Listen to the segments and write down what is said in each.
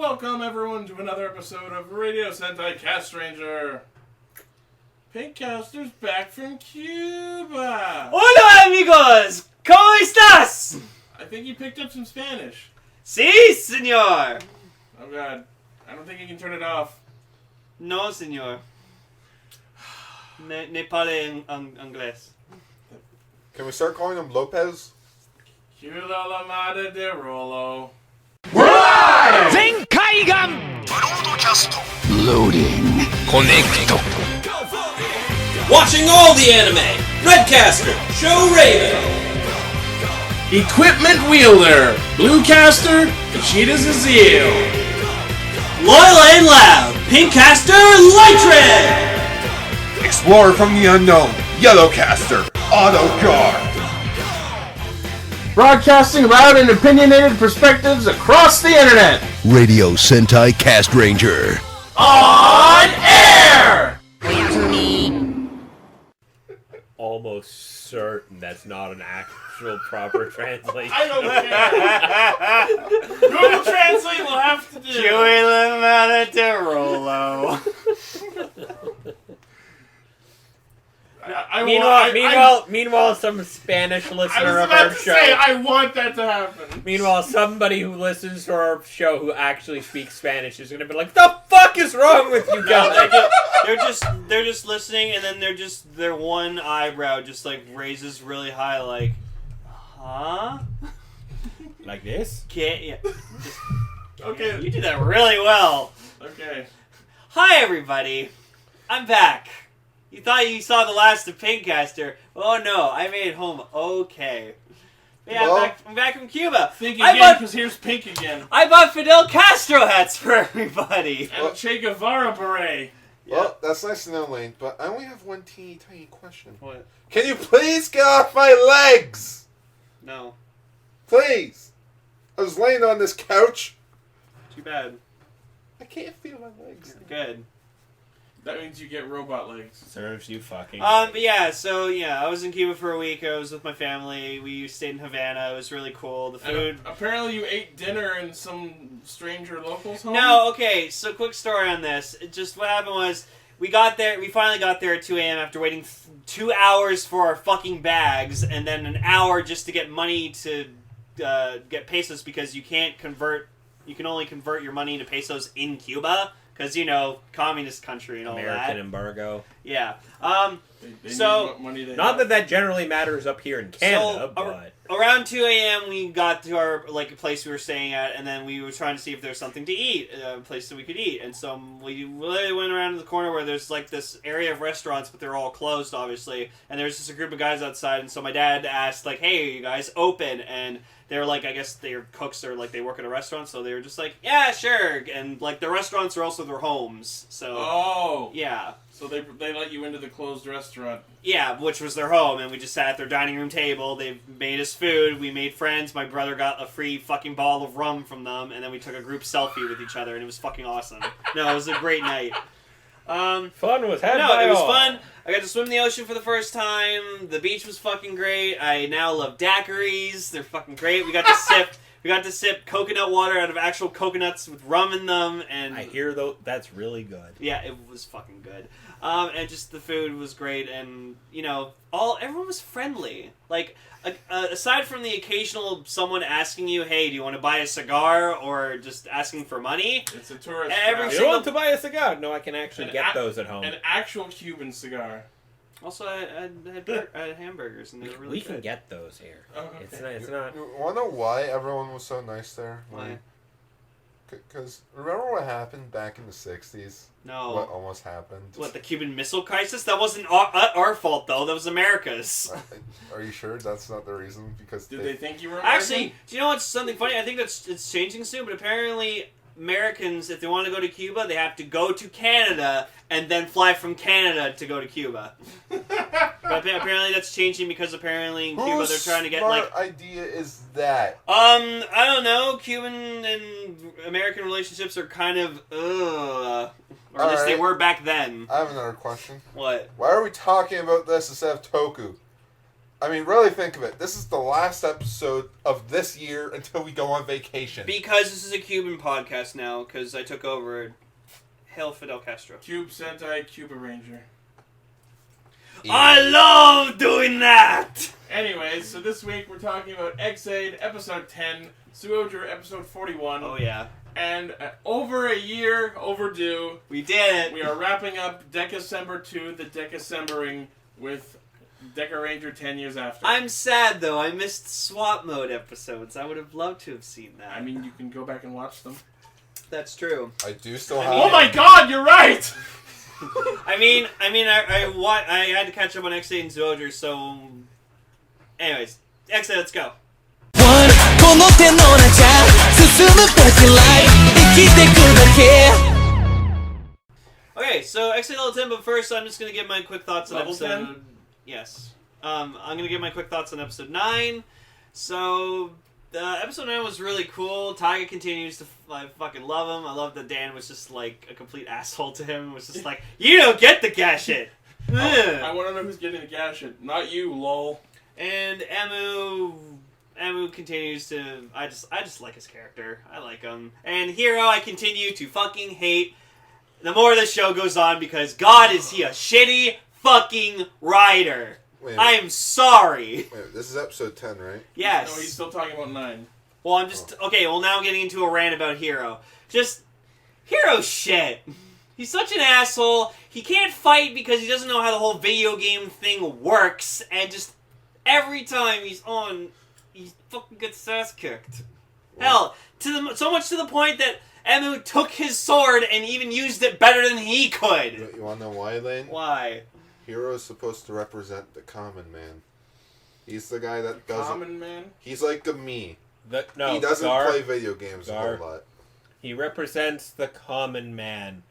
Welcome everyone to another episode of Radio Sentai Castranger. Pinkcaster's back from Cuba. Hola amigos, ¿cómo estás? I think you picked up some Spanish. Sí, señor. Oh god, I don't think you can turn it off. No, señor. Ne parle en inglés. Can we start calling him Lopez? Cuba la madre de Rolo. Zenkaigan! Broadcast. Loading. Connect. Watching all the anime. Redcaster. Show Raven. Equipment wielder. Bluecaster. Vegeta Zazil. Loyal and loud. Pinkcaster Light Red. Explorer from the unknown, Yellowcaster, Autocar. Broadcasting loud and opinionated perspectives across the internet. Radio Sentai Castranger. On air! Almost certain that's not an actual proper translation. I don't care. Google Translate will have to do. Meanwhile, some Spanish I listener was of about our to show. say, I want that to happen. Meanwhile, somebody who listens to our show who actually speaks Spanish is gonna be like, "The fuck is wrong with you guys?" They're just listening, and then their one eyebrow just like raises really high, like, huh? Like this? Yeah. Okay. You did that really well. Okay. Hi everybody, I'm back. You thought you saw the last of Pinkcaster. Oh no, I made it home okay. Yeah, Well, I'm back from Cuba. Think I again, bought- because here's Pink again. I bought Fidel Castro hats for everybody. And a Che Guevara beret. Well, that's nice to know, Lane, but I only have one teeny tiny question. What? Can you please get off my legs? No. Please. I was laying on this couch. Too bad. I can't feel my legs. Good. That means you get robot legs. Serves you fucking. But yeah, I was in Cuba for a week. I was with my family. We stayed in Havana. It was really cool. The food. And apparently you ate dinner in some stranger local's home? No, okay. So quick story on this. What happened was we finally got there at 2 a.m. after waiting 2 hours for our fucking bags, and then an hour just to get money to get pesos because you can only convert your money into pesos in Cuba. Because, communist country and all American that. embargo. Yeah. They So, need what money they Not have. that generally matters up here in Canada, but... Around 2 a.m. we got to our, place we were staying at, and then we were trying to see if there was something to eat, a place that we could eat. And so we really went around to the corner where there's, this area of restaurants, but they're all closed, obviously. And there was just a group of guys outside, and so my dad asked, hey, are you guys open? And they were I guess they're cooks or, they work at a restaurant, so they were just yeah, sure. And, the restaurants are also their homes, so... Oh! Yeah. So they let you into the closed restaurant. Yeah, which was their home, and we just sat at their dining room table. They made us food. We made friends. My brother got a free fucking bottle of rum from them, and then we took a group selfie with each other, and it was fucking awesome. No, it was a great night. Fun was had by No, it was all. fun. I got to swim in the ocean for the first time. The beach was fucking great. I now love daiquiris. They're fucking great. We got to sip coconut water out of actual coconuts with rum in them, and I hear, though, that's really good. yeah, it was fucking good. And just the food was great, and, everyone was friendly. Aside from the occasional someone asking you, hey, do you want to buy a cigar, or just asking for money? It's a tourist Every trap. You want to buy a cigar? No, I can actually get those at home. An actual Cuban cigar. Also, I had hamburgers, and they were really We good. can get those here. Oh, okay. It's not... You want to know why everyone was so nice there? Why? Because remember what happened back in the 60s? No. What almost happened? What, the Cuban Missile Crisis? That wasn't our fault, though. That was America's. Are you sure that's not the reason? Because Did they think you were American? Actually, do you know what's something funny? I think it's changing soon, but apparently Americans, if they want to go to Cuba, they have to go to Canada and then fly from Canada to go to Cuba. But apparently that's changing because apparently in Cuba they're trying to get smart idea is that? I don't know. Cuban and American relationships are kind of or at least they were back then. I have another question. What? Why are we talking about this instead of Toku? I mean, really think of it. This is the last episode of this year until we go on vacation. Because this is a Cuban podcast now, because I took over. Hail Fidel Castro. Cube Sentai Cubaranger. I love doing that! Anyways, so this week we're talking about X-Aid, episode 10, Zyuohger, episode 41. Oh, yeah. And over a year overdue, We did it! we are wrapping up Dekacember 2, the Dekacembering, with Dekaranger 10 years after. I'm sad, though. I missed swap mode episodes. I would have loved to have seen that. I mean, you can go back and watch them. That's true. I do still have... Oh my god, you're right! I had to catch up on X-Aid and Zyuohger, so... Anyways, X-Aid, let's go. Okay, so X-Aid level 10, but first I'm just going to give my quick thoughts on Level episode... 10? Yes. I'm going to give my quick thoughts on episode 9. So... episode 9 was really cool. Taiga continues to... I fucking love him. I love that Dan was just, like, a complete asshole to him. Was just like, you don't get the gashet! I want to know who's getting the gashet. Not you, lol. And Emu continues to... I just like his character. I like him. And Hiro, I continue to fucking hate the more the show goes on because, God, is he a shitty fucking writer. Wait, I am sorry. wait, this is episode 10, right? Yes. No, he's still talking about 9. Well, I'm just... Okay, well, now I'm getting into a rant about Hiro. Just... Hiro shit. He's such an asshole. He can't fight because he doesn't know how the whole video game thing works. And just... Every time he's on... He fucking gets ass kicked. Hell, so much to the point that Emu took his sword and even used it better than he could. You want to know why, Lane? Why? Hero is supposed to represent the common man. He's the guy that doesn't... Common man? He's like a me. No, He doesn't Gar, play video games a Gar. whole lot. He represents the common man,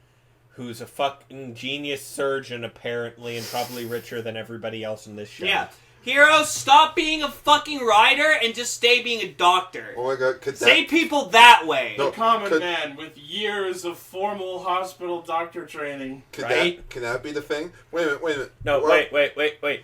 who's a fucking genius surgeon, apparently, and probably richer than everybody else in this show. Yeah. Hiro, stop being a fucking writer and just stay being a doctor. Oh my god, could Say that... people that way. No. The common could- man with years of formal hospital doctor training. Could Right? can that be the thing? Wait a minute. No, Well, wait.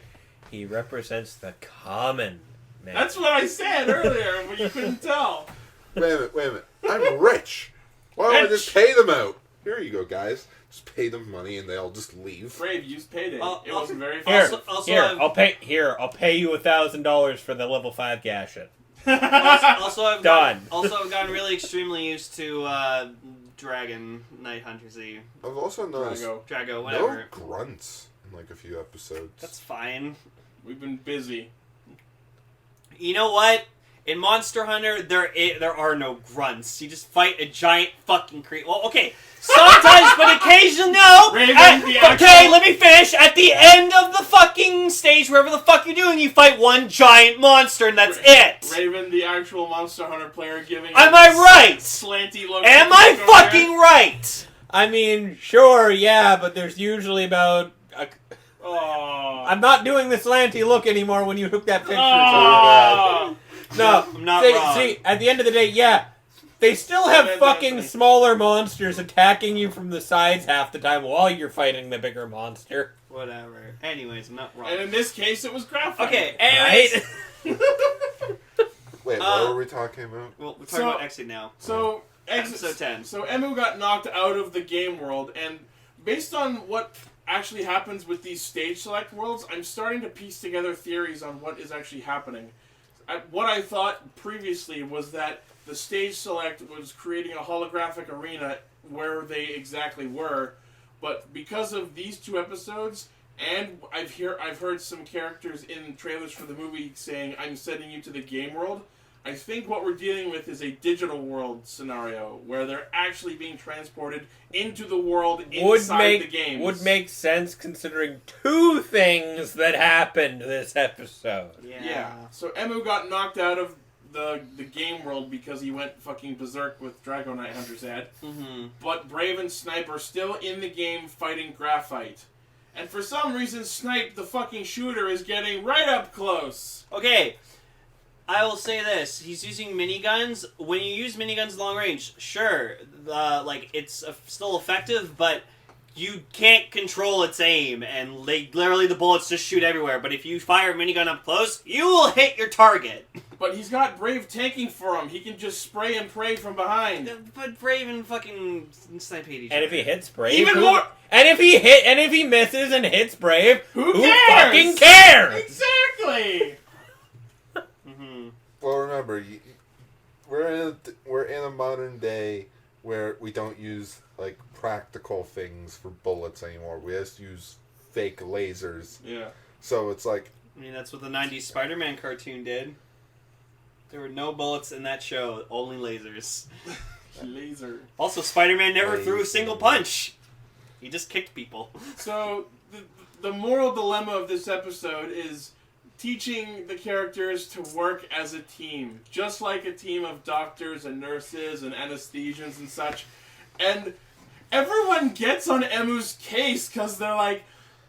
He represents the common man. That's what I said earlier, but you couldn't tell. Wait a minute. I'm rich. Why don't I just pay them out? Here you go, guys. Just pay them money and they'll just leave. Brave used payday. It wasn't very Here, fun. I'll pay you $1,000 for the level 5 gashet. Also, I've Done. gotten really extremely used to Dragon Night Hunter Z. I've also noticed Drago, whatever. no grunts in like a few episodes. That's fine. We've been busy. You know what? In Monster Hunter, there are no grunts. You just fight a giant fucking creature. Well, okay, sometimes, but occasionally, no. Raven, the Okay, actual- let me finish. At the end of the fucking stage, wherever the fuck you're doing, you fight one giant monster, and that's it. Raven, the actual Monster Hunter player, giving. Am I right? Slanty look. Am I fucking right? I mean, sure, yeah, but there's usually about... Oh. I'm not doing the slanty look anymore when you hook that picture. Oh. No, I'm not wrong. See, at the end of the day, yeah, they still have fucking smaller monsters attacking you from the sides half the time while you're fighting the bigger monster. Whatever. Anyways, I'm not wrong. And in this case, it was graphite. Okay, anyways. Wait, what were we talking about? Well, we're talking about Exit now. So, Episode 10. So Emu got knocked out of the game world, and based on what actually happens with these stage select worlds, I'm starting to piece together theories on what is actually happening. What I thought previously was that the stage select was creating a holographic arena where they exactly were, but because of these 2 episodes, and I've heard some characters in trailers for the movie saying, I'm sending you to the game world, I think what we're dealing with is a digital world scenario where they're actually being transported into the world inside the games. Would make sense considering 2 things that happened this episode. Yeah. So Emu got knocked out of the game world because he went fucking berserk with Drago Night Hunter's head. Mm-hmm. But Brave and Snipe are still in the game fighting Graphite. And for some reason, Snipe, the fucking shooter, is getting right up close. Okay. I will say this: he's using miniguns. When you use miniguns long range, sure, like it's still effective, but you can't control its aim, and literally the bullets just shoot everywhere. But if you fire a minigun up close, you will hit your target. But he's got Brave tanking for him. He can just spray and pray from behind. But Brave and fucking snipe each other. And if he hits Brave, Even more. and if he misses and hits Brave, Who who cares? fucking cares? Exactly. Well, remember, we're in a modern day where we don't use like practical things for bullets anymore. We just use fake lasers. Yeah. So it's like, I mean, that's what the 90s Spider-Man cartoon did. There were no bullets in that show, only lasers. Laser. Also, Spider-Man never threw a single punch. He just kicked people. So, the moral dilemma of this episode is teaching the characters to work as a team. Just like a team of doctors and nurses and anesthesians and such. And everyone gets on Emu's case because they're like,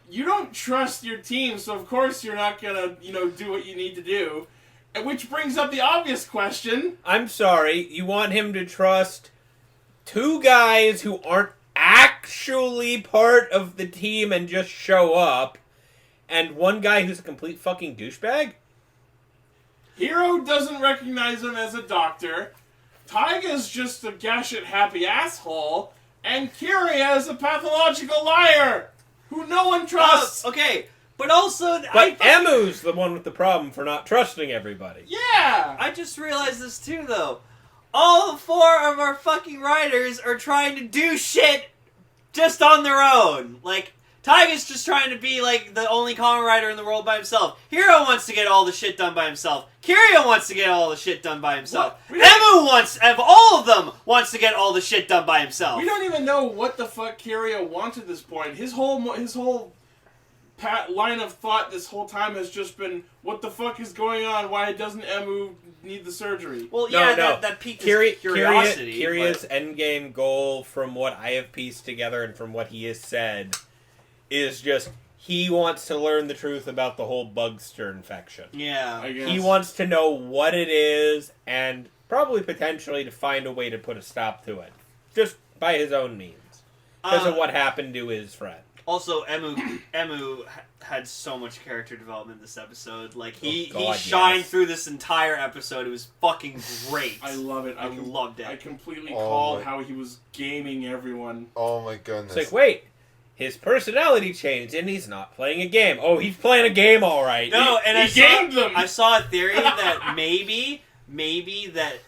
you don't trust your team, so of course you're not gonna, do what you need to do. And which brings up the obvious question. I'm sorry, you want him to trust two guys who aren't actually part of the team and just show up, and one guy who's a complete fucking douchebag? Hiro doesn't recognize him as a doctor. Taiga's just a gadget-happy asshole. And Kiria is a pathological liar who no one trusts. Okay, but also... But Emu's the one with the problem for not trusting everybody. Yeah! I just realized this too, though. All four of our fucking writers are trying to do shit just on their own. Like, Taiga's just trying to be, like, the only common writer in the world by himself. Hiro wants to get all the shit done by himself. Kiria wants to get all the shit done by himself. All of them wants to get all the shit done by himself. We don't even know what the fuck Kiria wants at this point. His whole line of thought this whole time has just been, what the fuck is going on? Why doesn't Emu need the surgery? Well, yeah, that piqued his curiosity. Kiria's endgame goal, from what I have pieced together and from what he has said, is just he wants to learn the truth about the whole Bugster infection. Yeah. I guess. He wants to know what it is and probably potentially to find a way to put a stop to it. Just by his own means. Because of what happened to his friend. Also, Emu had so much character development this episode. Like, he God, shined yes. through this entire episode. It was fucking great. I love it. I loved it. I completely called how he was gaming everyone. oh my goodness. It's like, wait, his personality changed and he's not playing a game. Oh, he's playing a game all right. No, and he gamed them. I saw a theory that maybe that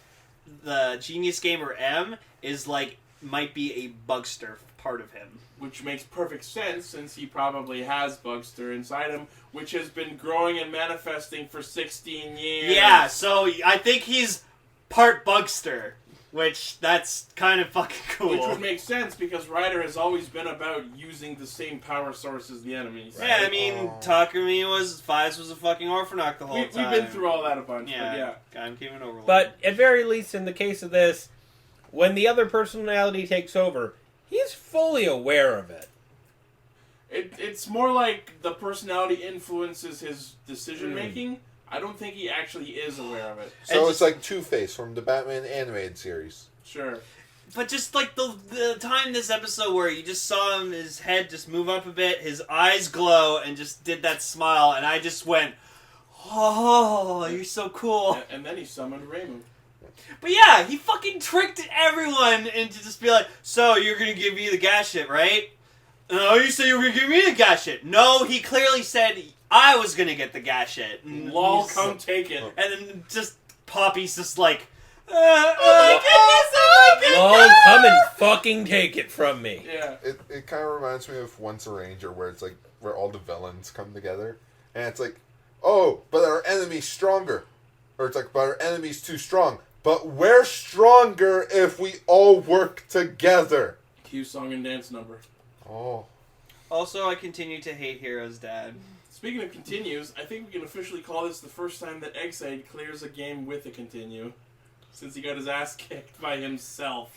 the Genius Gamer M is might be a Bugster part of him. Which makes perfect sense, since he probably has Bugster inside him, which has been growing and manifesting for 16 years. Yeah, so I think he's part Bugster, which that's kind of fucking cool. Which would make sense, because Ryder has always been about using the same power source as the enemies. Right? Yeah, I mean, Takumi Fives was a fucking Orphanoch the whole time. We've been through all that a bunch, yeah. Time came and over. But at very least, in the case of this, when the other personality takes over, he's fully aware of it. It's more like the personality influences his decision-making. I don't think he actually is aware of it. So it's like Two-Face from the Batman animated series. Sure. But just like the time this episode where you just saw him, his head just move up a bit, his eyes glow, and just did that smile, and I just went, oh, you're so cool. And then he summoned Reimu. But yeah, he fucking tricked everyone into just be like, so you're gonna give me the gas shit, right? No, you said you were gonna give me the gas shit. No, he clearly said I was gonna get the gas shit. And Lol, come take it. And then just Poppy's just like, Lol, come and fucking take it from me. Yeah. It kind of reminds me of Once a Ranger, where it's like, where all the villains come together. And it's like, oh, but our enemy's stronger. Or it's like, but our enemy's too strong. But we're stronger if we all work together. Cue song and dance number. Oh. Also, I continue to hate Hero's dad. Speaking of continues, I think we can officially call this the first time that Eggseid clears a game with a continue. Since he got his ass kicked by himself.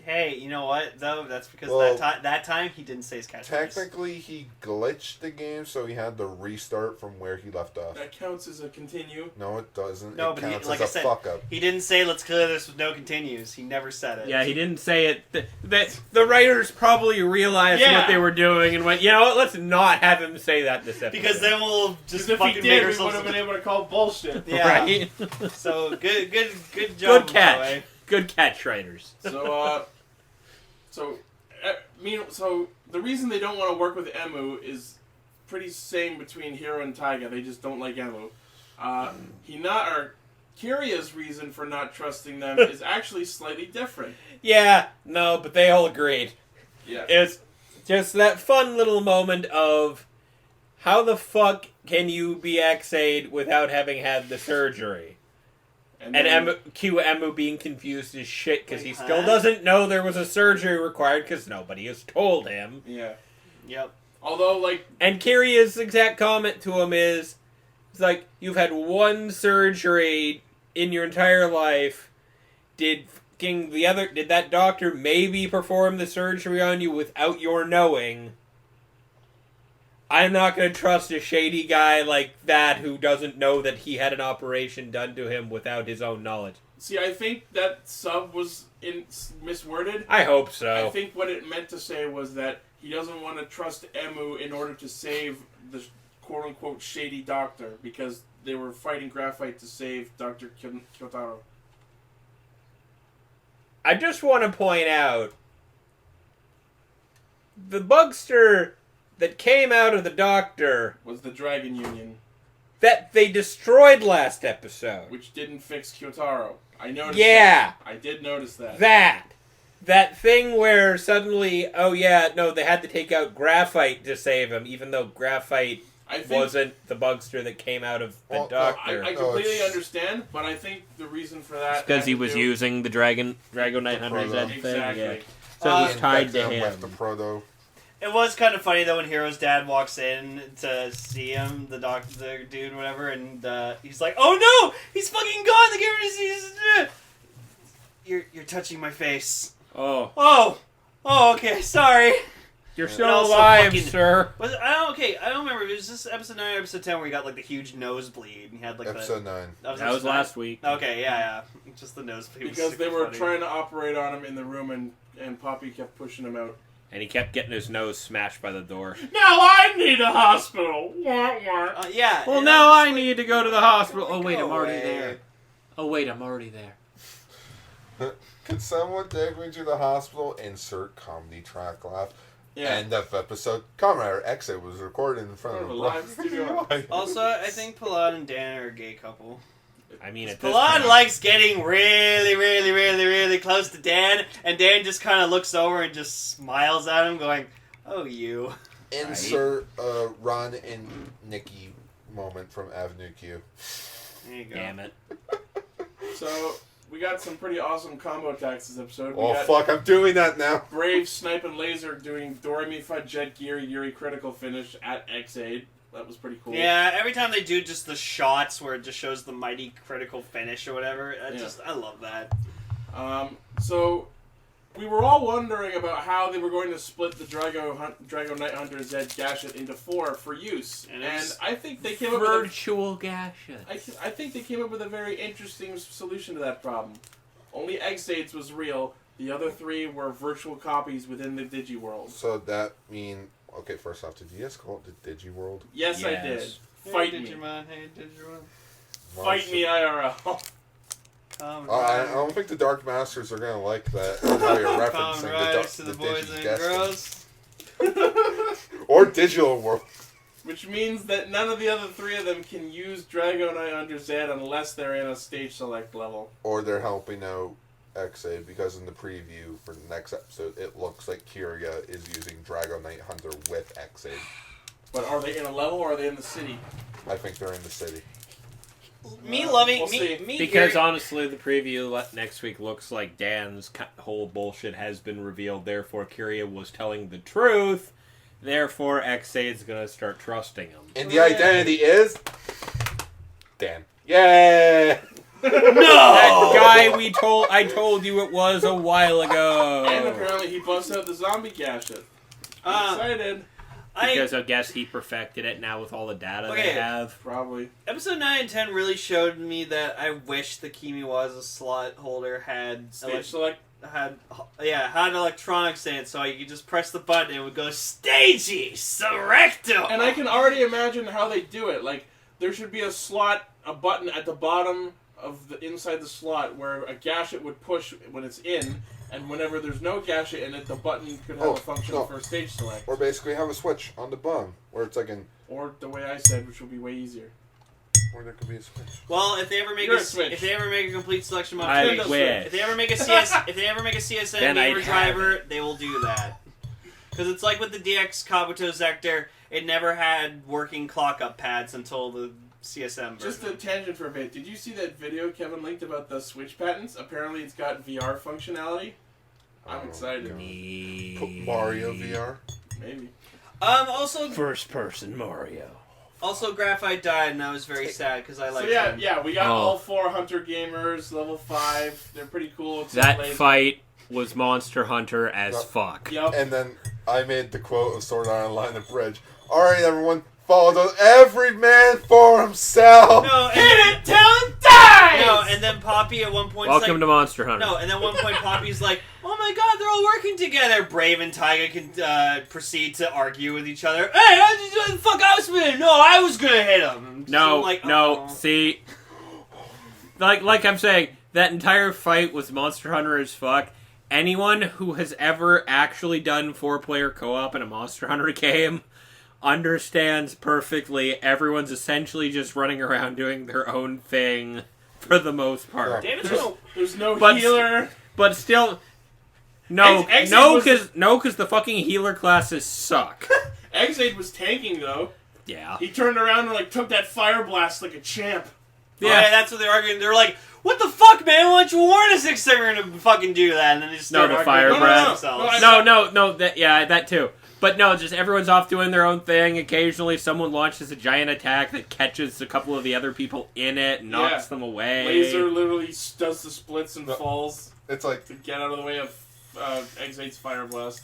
Hey, you know what, though? That's because Well, that time he didn't say his catchphrase. Technically, he glitched the game, so he had to restart from where he left off. That counts as a continue. No, it doesn't. No, it but counts like as I said, a fuck-up. he didn't say, let's clear this with no continues. He never said it. Yeah, he didn't say it. The writers probably realized Yeah. what they were doing and went, you know what, let's not have him say that this episode. Because then we'll just If he fucking make did, we would ourselves... have been able to call bullshit. Yeah. Right? So, good job, Good catch. boy. Good catch, writers. So the reason they don't want to work with Emu is pretty same between Hiro and Taiga. They just don't like Emu. Kiria's reason for not trusting them is actually slightly different. Yeah, no, but they all agreed. Yeah. It's just that fun little moment of how the fuck can you be Xa'd without having had the surgery? And Emu being confused as shit because he still doesn't know there was a surgery required because nobody has told him. Yeah. Yep. Although, And Kiria's exact comment to him is, it's like, you've had one surgery in your entire life. Did that doctor maybe perform the surgery on you without your knowing? I'm not going to trust a shady guy like that who doesn't know that he had an operation done to him without his own knowledge. See, I think that sub was misworded. I hope so. I think what it meant to say was that he doesn't want to trust Emu in order to save the quote-unquote shady doctor because they were fighting graphite to save Dr. Kyotaro. I just want to point out the bugster that came out of the doctor Was the Dragon Union, that they destroyed last episode. which didn't fix Kyotaro. I noticed Yeah. that. I did notice that. That thing where suddenly, oh yeah, no, they had to take out Graphite to save him, even though Graphite wasn't the bugster that came out of the doctor. I completely understand, but I think the reason for that... Because he had to was do- using the Drago 900 Z thing. Exactly. Yeah. So it was tied to him. With the proto. It was kind of funny though when Hiro's dad walks in to see him, the dude, whatever, and he's like, "Oh no, he's fucking gone! They get rid of You're touching my face." Oh, okay, sorry. You're And still also alive, fucking- sir. Was it, I don't remember. It was this episode 9 or episode 10 where he got like the huge nosebleed and he had like Episode 9. That was, That was episode 9? last week. Okay, yeah. Just the nosebleed. was Because they super were funny. trying to operate on him in the room, and Poppy kept pushing him out. And he kept getting his nose smashed by the door. Now I need a hospital! Wah, wah. Yeah. Well, and now was I like, need to go to the hospital. Oh, wait, go I'm already away. there. Oh, wait, I'm already there. Could someone take me to the hospital? Insert comedy track laugh. Yeah. End of episode. Kamen Exit was recorded in front of Oh, a live studio. Also, I think Pilad and Dan are a gay couple. I mean, at this Pilad point, likes getting really, really, really, really close to Dan, and Dan just kind of looks over and just smiles at him, going, "Oh, you." Insert Ron and Nikki moment from Avenue Q. There you go. damn it. So, we got some pretty awesome combo attacks this episode. We Oh got fuck, I'm doing that now. Brave, Snipe, and Laser doing Doremi-Fa, Jet Gear, Yuri critical finish at X-Aid. That was pretty cool. Yeah, every time they do just the shots where it just shows the mighty critical finish or whatever, I love that. So, we were all wondering about how they were going to split the Drago Night Hunter Z Gashet into 4 for use. And And it's I think they came up with a Virtual Gashet. I think they came up with a very interesting solution to that problem. Only X-Aids was real. The other 3 were virtual copies within the Digiworld. So that mean okay, first off, did you guys call it the Digiworld? Yes, I did. Yes. Fight Hey, me. Digimon, hey, Digimon. Fight me IRL. I don't think the Dark Masters are gonna like that. How you're referencing Common rise to the boys Digi and Guest girls. or Digital World. Which means that none of the other 3 of them can use Drago Night Hunter Z unless they're in a stage select level. Or they're helping out XA because in the preview for the next episode, it looks like Kiria is using Drago Night Hunter with XA. But are they in a level or are they in the city? I think they're in the city. Me loving We'll see. me Because hearing- honestly, the preview next week looks like Dan's whole bullshit has been revealed. Therefore, Kiria was telling the truth. Therefore, X-Aid's gonna start trusting him. And the identity is Dan. Yay! No! That guy I told you it was a while ago. And apparently he busts out the zombie gadget. I'm excited. Because I guess he perfected it now with all the data they have. Probably. Episode 9 and 10 really showed me that I wish the Kimiwaza slot holder had Stage select. had electronics in it, so you could just press the button and it would go Stagey Serecto. And I can already imagine how they do it. Like, there should be a button at the bottom of the inside the slot where a gadget would push when it's in, and whenever there's no gadget in it, the button could have a function for stage select. Or basically have a switch on the bottom where it's like Or the way I said, which will be way easier. or there could be a switch. Well, if they ever make a complete selection modification, if they ever make a CSN Then gamer I'd driver, they will do that. Because it's like with the DX Kabuto Zector, it never had working clock up pads until the CSM version. Just a tangent for a bit. Did you see that video Kevin linked about the Switch patents? Apparently it's got VR functionality. I'm excited. Put Mario VR. Maybe. Also, First person Mario. Also, Graphite died, and I was very sad because I liked him. Yeah, we got all 4 Hunter gamers, level 5. They're pretty cool. That fight was Monster Hunter as fuck. Yep. And then I made the quote of Sword Art Online the Bridge. Alright, everyone, follow every man for himself. No, hit it till it dies! No, and then Poppy at one point. Welcome to Monster Hunter. No, and then at one point Poppy's like, "Oh my God, they're all working together." Brave and Taiga can proceed to argue with each other. Hey, how did you do the fuck I was spinning? No, I was gonna hit him. No, see, like I'm saying, that entire fight was Monster Hunter as fuck. Anyone who has ever actually done 4-player co-op in a Monster Hunter game understands perfectly everyone's essentially just running around doing their own thing for the most part. There's no healer. But still, because the fucking healer classes suck. Exade was tanking though. Yeah. He turned around and took that fire blast like a champ. Yeah, that's what they're arguing. They're like, "What the fuck, man? Why don't you warn us next time we're gonna fucking do that?" And then they just start the fire breath. That too. But no, just everyone's off doing their own thing. Occasionally someone launches a giant attack that catches a couple of the other people in it and knocks them away. Laser literally does the splits and falls. It's like to get out of the way of Exade's fire blast.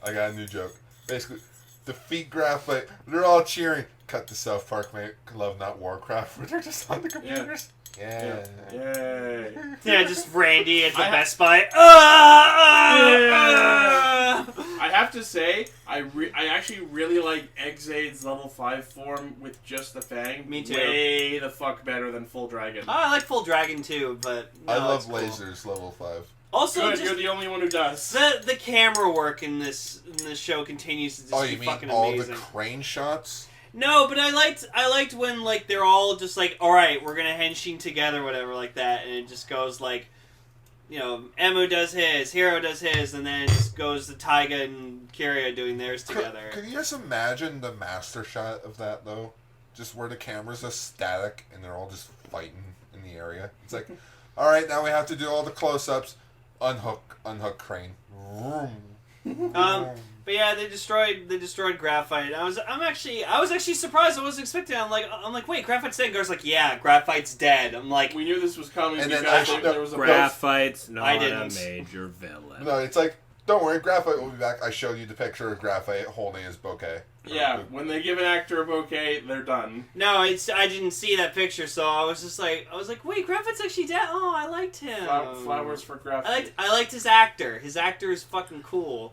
I got a new joke. Basically, defeat Graphite. They're all cheering. Cut to South Park, mate. Love Not Warcraft, where they're just on the computers. Yeah. Yay. Yeah, just Randy at the Best Buy. I have to say, I actually really like Exade's level 5 form with just the Fang. Me too. Way the fuck better than Full Dragon. Oh, I like Full Dragon too, but no, I love cool. lasers level 5. Also, good, you're the only one who does. The camera work in this show continues to just be fucking amazing. All the crane shots? No, but I liked when they're all just like, all right, we're gonna henshin together, whatever, like that, and it just goes like, Emu does his, Hero does his, and then it just goes to Taiga and Kiryu doing theirs together. Could you just imagine the master shot of that though? Just where the camera's just static and they're all just fighting in the area. It's like, all right, now we have to do all the close-ups. Unhook crane. But yeah, they destroyed Graphite. I was actually surprised. I wasn't expecting it. I'm like, wait, Graphite's dead. Gar's like, yeah, Graphite's dead. I'm like, we knew this was coming and because there was a Graphite's not a major villain. No, it's like, don't worry, Graphite will be back. I showed you the picture of Graphite holding his bouquet. Yeah, when they give an actor a bouquet, they're done. No, I didn't see that picture, so I was like, wait, Graphite's actually dead. Oh, I liked him. Flowers for Graphite. I liked his actor. His actor is fucking cool.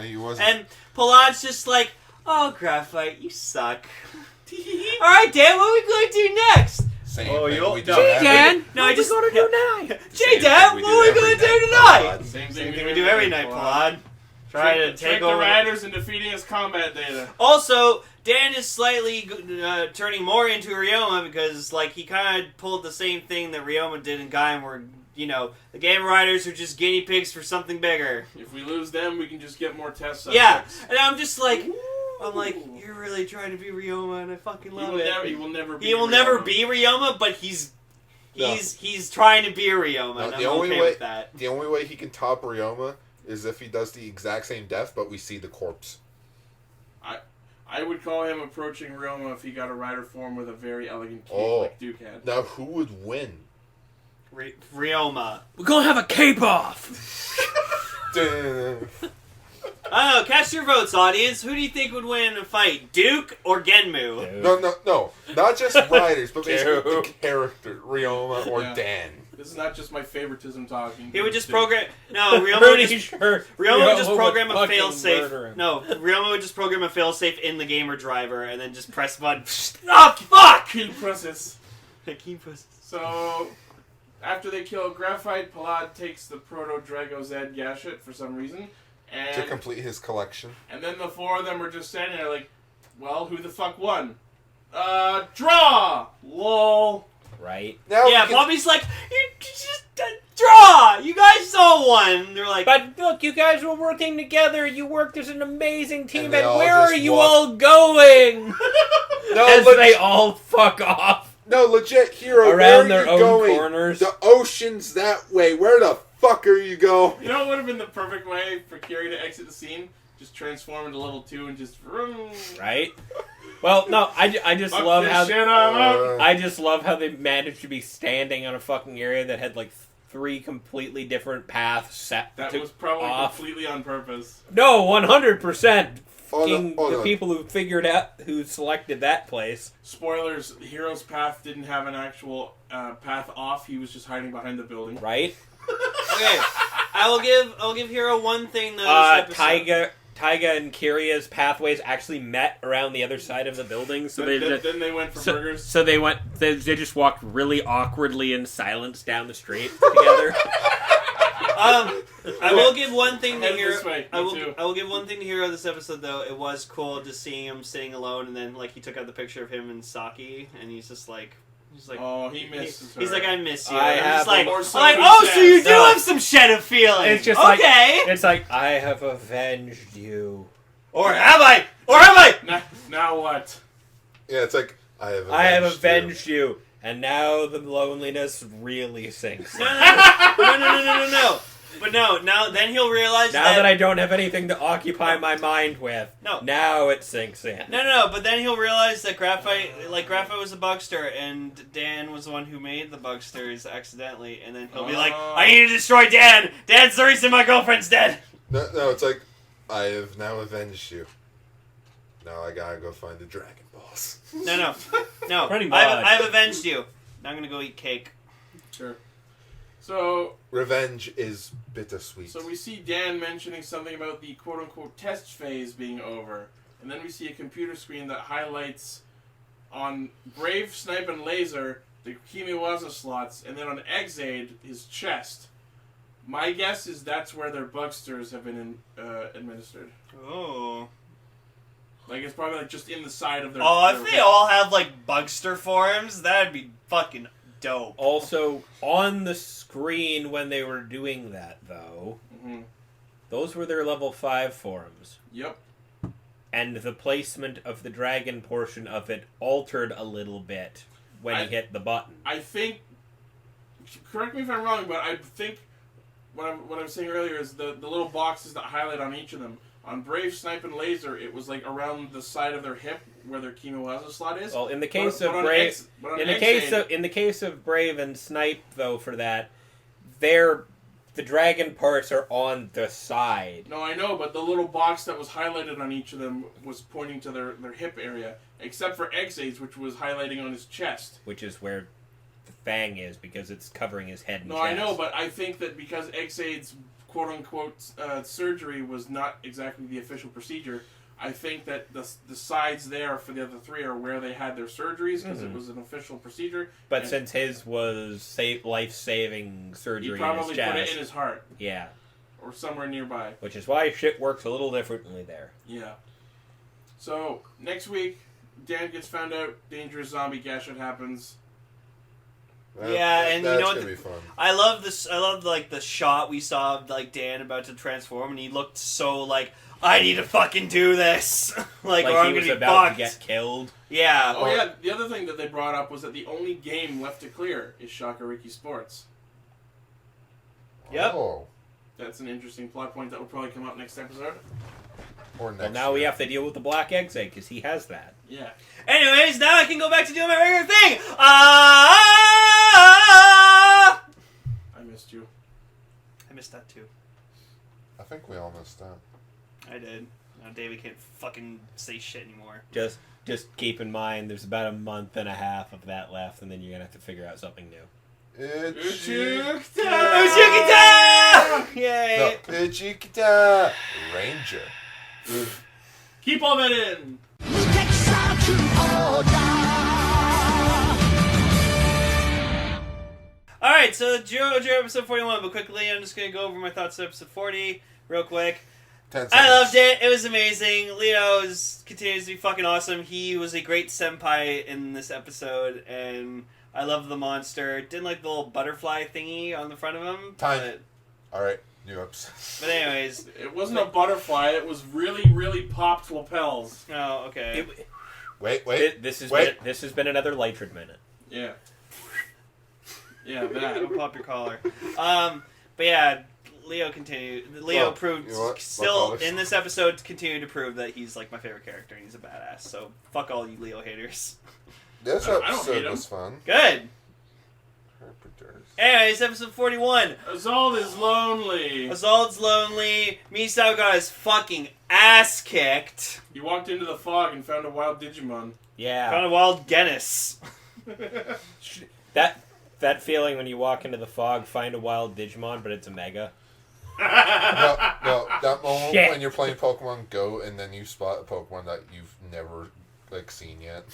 He wasn't. And Palad's just like, oh, Graphite, you suck. All right, Dan, what are we going to do next? Same thing we do. Gee, Dan, no, what are we going to do now? Gee, Dan, what are we going to do tonight? Same thing we do every night, Palad. Try to take the over riders into feeding us combat data. Also, Dan is slightly turning more into Ryoma because, he kind of pulled the same thing that Ryoma did in Gaim, where the game riders are just guinea pigs for something bigger. If we lose them, we can just get more test subjects. Yeah, and I'm just like, you're really trying to be Ryoma, and I fucking love it. He will never be Ryoma, but he's trying to be Ryoma, and I'm okay with that. The only way he can top Ryoma is if he does the exact same death, but we see the corpse. I would call him approaching Ryoma if he got a rider form with a very elegant cape like Duke had. Now, who would win? Ryoma. We're gonna have a cape off. I don't know, cast your votes, audience. Who do you think would win in a fight, Duke or Genmu? No. Not just riders, but basically the character, Ryoma or Dan. This is not just my favoritism talking. He would just program... No, Ryoma would just... Ryoma would just program a failsafe. No, Ryoma would just program a failsafe in the gamer driver and then just press button. Oh, fuck! Key presses. Key presses. So, after they kill Graphite, Palad takes the Proto-Drago Zed Gashet for some reason. And, to complete his collection. And then the four of them are just standing there like, well, who the fuck won? Draw! Lol. Right? Now yeah, Bobby's like, you just draw! You guys saw one! They're like... But look, you guys were working together, you worked as an amazing team, and where are you all going? They all fuck off. No, legit, Hero, around where their are you own going? corners. The ocean's that way. Where the fuck are you going? You know what would have been the perfect way for Kiri to exit the scene? Just transform into level 2 and just... Right? Well, no, I just love how... I just love how they managed to be standing on a fucking area that had, like, 3 completely different paths set That was probably completely on purpose. No, 100%. The people who figured out, who selected that place. Spoilers, the hero's path didn't have an actual path off. He was just hiding behind the building. Right? Okay, I'll give Hero one thing though. Taiga and Kiria's pathways actually met around the other side of the building, so then they went for burgers. So they just walked really awkwardly in silence down the street together. I will give one thing to Hero. I will give one thing to Hero this episode though. It was cool just seeing him sitting alone, and then like he took out the picture of him and Saki, and he's like, oh, he misses her. He's like, I miss you. I have have so you do have some shed of feeling. It's just okay. It's like, I have avenged you. Or have I? Or have I? Now what? Yeah, it's like, I have avenged you. And now the loneliness really sinks. No. But no, now then he'll realize now that I don't have anything to occupy my mind with. No. Now it sinks in. No, but then he'll realize that Graphite was a bugster, and Dan was the one who made the bugsters accidentally, and then he'll be like, I need to destroy Dan! Dan's the reason my girlfriend's dead! No, it's like, I have now avenged you. Now I gotta go find the Dragon Balls. No. Pretty much. I've avenged you. Now I'm gonna go eat cake. Sure. So... Revenge is bittersweet. So we see Dan mentioning something about the quote-unquote test phase being over. And then we see a computer screen that highlights on Brave, Snipe, and Laser the Kimiwaza slots, and then on Exade, his chest. My guess is that's where their bugsters have been administered. Oh. Like, it's probably like just in the side of their... if they all have, like, bugster forms, that'd be fucking dope. Also, on the screen when they were doing that, though, those were their level 5 forms. Yep. And the placement of the dragon portion of it altered a little bit when he hit the button. I think... Correct me if I'm wrong, but I think... What I was saying earlier is the little boxes that highlight on each of them. On Brave, Snipe, and Laser, it was like around the side of their hip where their Kimiwaza slot is. Well, in the case of Brave, in the case of Brave and Snipe, though, for that, the dragon parts are on the side. No, I know, but the little box that was highlighted on each of them was pointing to their hip area, except for Exade's, which was highlighting on his chest. Which is where the fang is, because it's covering his head and chest. I know, but I think that because Exade's quote-unquote surgery was not exactly the official procedure, I think that the sides there for the other 3 are where they had their surgeries, because it was an official procedure. But since his was life-saving surgery, he probably in his chest, put it in his heart. Yeah. Or somewhere nearby. Which is why shit works a little differently there. Yeah. So, next week, Dan gets found out, dangerous zombie gashet happens. And you know what? Gonna be fun. I love this. I love like the shot we saw of like Dan about to transform, and he looked so like, I need to fucking do this, like or I'm he gonna was be about fucked. to get killed. Yeah. Oh yeah. The other thing that they brought up was that the only game left to clear is Shakariki Sports. Yep. Oh. That's an interesting plot point that will probably come up next episode. Or next. Well, now we have to deal with the Black Eggs egg because he has that. Yeah. Anyways, now I can go back to doing my regular thing. missed you. I missed that too. I think we all missed that. I did. Now David can't fucking say shit anymore. Just keep in mind, there's about a month and a half of that left, and then you're gonna have to figure out something new. Uchukita! Yay! No, Uchukita! Ranger. Keep all that in. Alright, so Zyuohger episode 41, but quickly I'm just gonna go over my thoughts of episode 40 real quick. 10 seconds. I loved it. It was amazing. Leo continues to be fucking awesome. He was a great senpai in this episode, and I love the monster. Didn't like the little butterfly thingy on the front of him. Time. Alright, new episode. But anyways. It wasn't a butterfly. It was really, really popped lapels. Oh, okay. Wait. This has been another Lytrid minute. Yeah. Yeah, that. Don't pop your collar. But yeah, Leo continued. Leo proved you know what? still in this episode continued to prove that he's like my favorite character and he's a badass. So fuck all you Leo haters. This I don't hate episode him. was fun. Good. Carpenters. Anyways, episode 41. Azald is lonely. Azald's lonely. Misao got his fucking ass kicked. He walked into the fog and found a wild Digimon. Yeah. Found a wild Genis. That feeling when you walk into the fog, find a wild Digimon, but it's a Mega. No, that moment Shit. when you're playing Pokemon Go and then you spot a Pokemon that you've never seen yet.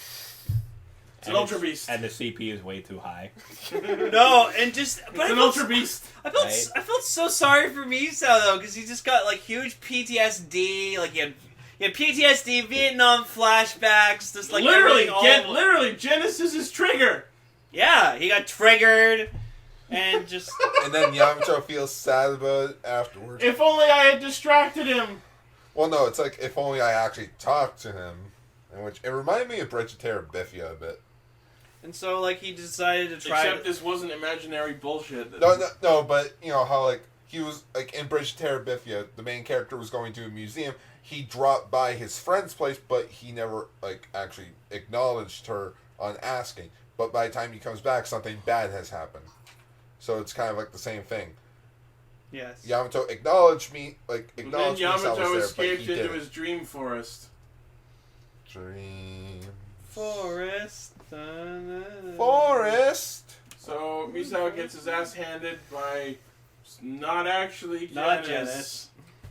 It's an Ultra Beast. And the CP is way too high. No, and just but It's an Ultra Beast. I felt so sorry for Misao though, because he just got like huge PTSD. Like he had PTSD, Vietnam flashbacks, just like literally, everything Genis is his trigger. Yeah, he got triggered, and just And then Yamato feels sad about it afterwards. If only I had distracted him. Well, no, it's like, if only I actually talked to him. In which, it reminded me of Brigitera Biffia a bit. and so like he decided to try. Except this wasn't imaginary bullshit. No, but, you know, how, he was, in Brigitera Biffia, the main character was going to a museum. He dropped by his friend's place, but he never, actually acknowledged her on asking. But by the time he comes back, something bad has happened. So it's kind of like the same thing. Yes. Yamato acknowledged me, And then acknowledged Misao Yamato was there, but escaped he into didn't. his dream forest. Dream Forest. Forest. So Misao gets his ass handed by not actually Genis. Not Genis.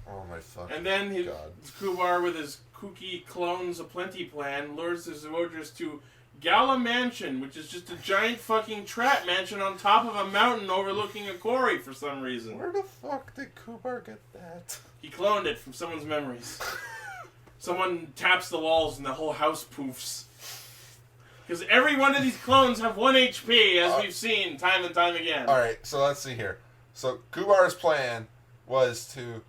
Oh my fucking And then god. Kubar, with his kooky clones aplenty plan, lures the Zyuohgers to Gala Mansion, which is just a giant fucking trap mansion on top of a mountain overlooking a quarry for some reason. Where the fuck did Kubar get that? He cloned it from someone's memories. Someone taps the walls and the whole house poofs. Because every one of these clones have 1 HP, as we've seen time and time again. Alright, so let's see here. So Kubar's plan was to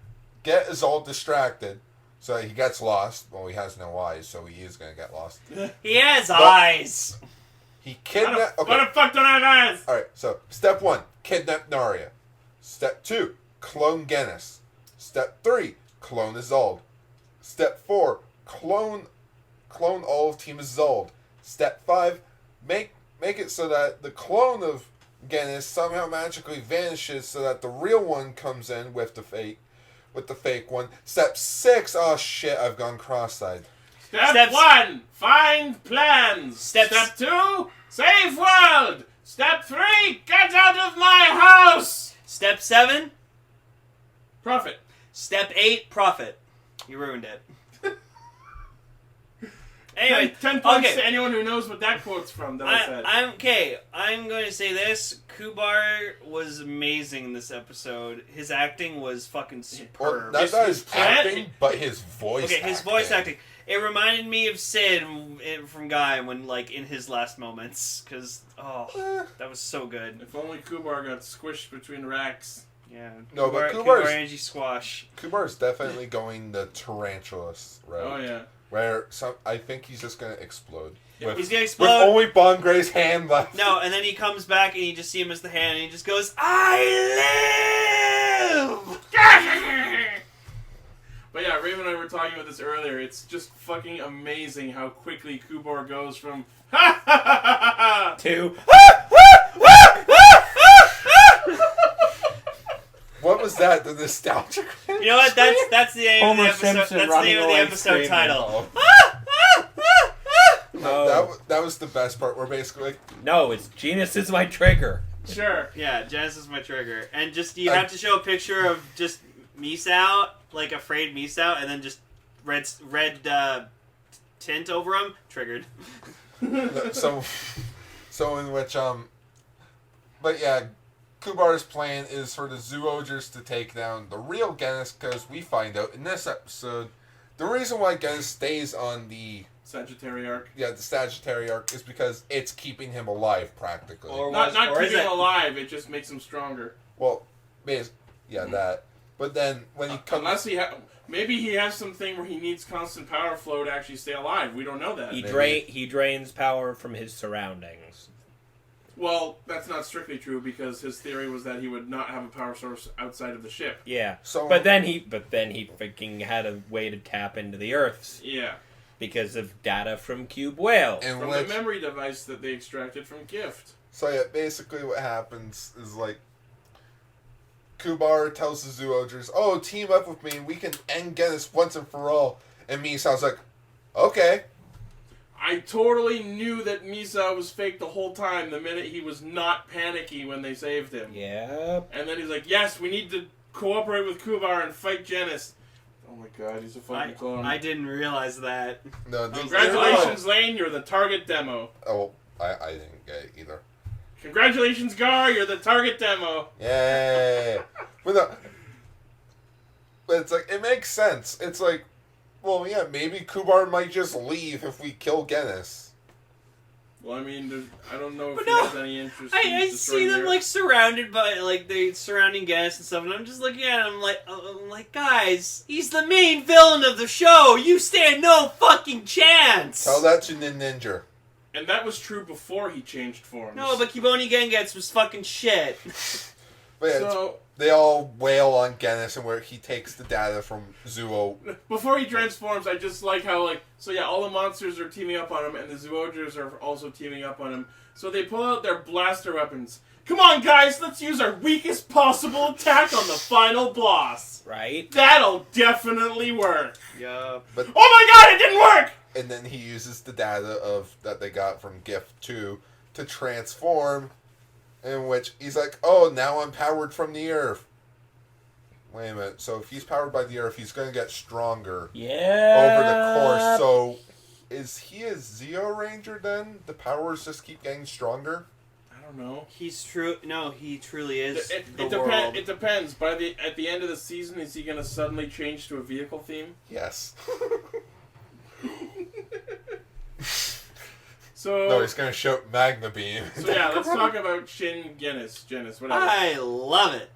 get Azald distracted so that he gets lost. Well, he has no eyes, so he is going to get lost. He has eyes. He kidnapped... What the fuck don't I have eyes? Alright, so step 1, kidnap Naria. Step 2, clone Genis. Step 3, clone Azald. Step 4, clone all of Team Azald. Step 5, make it so that the clone of Genis somehow magically vanishes so that the real one comes in with the fake one. Step 6, oh shit, I've gone cross-eyed. Step 1, find plans. Step 2, save world. Step 3, get out of my house. Step 7, profit. Step 8, profit. You ruined it. Anyway, 10 points to anyone who knows what that quote's from that I said. I'm going to say this. Kubar was amazing in this episode. His acting was fucking superb. Well, not his acting, but his voice acting. His voice acting. It reminded me of Sid from Guy when, in his last moments. Because, that was so good. If only Kubar got squished between racks. Yeah. No, but Kubar energy squash. Kubar's definitely going the tarantulas route. Oh, yeah. Where I think he's just going to explode. He's going to explode. With only Bon Gray's hand left. No, and then he comes back and you just see him as the hand and he just goes, I live! But yeah, Raven and I were talking about this earlier. It's just fucking amazing how quickly Kubar goes from to What was that? The nostalgic. You know what? That's the name Homer of the episode. Simpson That's the name of the running away episode screaming. title. No, that was the best part. Where basically, like, No, it's Genis is my trigger. Sure. Yeah, Genis is my trigger, and just you have to show a picture of just Misao, like a frayed Misao, and then just red tint over him. Triggered. so in which but yeah, Kubar's plan is for the Zyuohgers to take down the real Genis, because we find out in this episode the reason why Genis stays on the Sagittarius arc. the Sagittarius arc is because it's keeping him alive practically. Not or is keeping it- him alive, it just makes him stronger. Well, that. But then when he comes, Unless maybe he has something where he needs constant power flow to actually stay alive. We don't know that. He drains power from his surroundings. Well, that's not strictly true because his theory was that he would not have a power source outside of the ship. Yeah. So- but then he freaking had a way to tap into the Earth's Yeah. because of data from Cube Whale. in From which, the memory device that they extracted from Gift. so yeah, basically what happens is like Kubar tells the Zyuohgers, "Oh, team up with me, and we can end Genis once and for all." And Misao's like, "Okay." I totally knew that Misa was fake the whole time the minute he was not panicky when they saved him. Yeah. And then he's like, yes, we need to cooperate with Kubar and fight Genis. Oh my god, he's a fucking clone. I didn't realize that. No, Congratulations, Lane, you're the target demo. Oh, I didn't get it either. Congratulations, Gar, you're the target demo. Yay! But it's like, it makes sense. It's like, well, yeah, maybe Kubar might just leave if we kill Genis. Well, I mean, I don't know if But he no, has any interest in I see destroying them the Earth. like surrounded by like they surrounding Genis and stuff, and I'm just looking at him I'm like, guys, he's the main villain of the show. You stand no fucking chance. Tell that to Ninja. And that was true before he changed forms. No, but Kiboni Gengetsu was fucking shit. But yeah, So, they all wail on Genis, and where he takes the data from Zuo. before he transforms, I just like how, like, so yeah, all the monsters are teaming up on him, and the Zyuohgers are also teaming up on him. So they pull out their blaster weapons. Come on, guys, let's use our weakest possible attack on the final boss. Right? That'll definitely work. Yeah. But Oh my god, it didn't work! and then he uses the data that they got from Gift 2 to transform, in which he's like, "Oh, now I'm powered from the Earth." Wait a minute. So if he's powered by the Earth, he's going to get stronger Yeah. over the course. So is he a Zyuohger then? The powers just keep getting stronger? I don't know. He's true. No, he truly is It the world. It depends. At the end of the season, is he going to suddenly change to a vehicle theme? Yes. So No, he's going to shoot Magma Beam. So yeah, let's talk about Genis, whatever. I love it.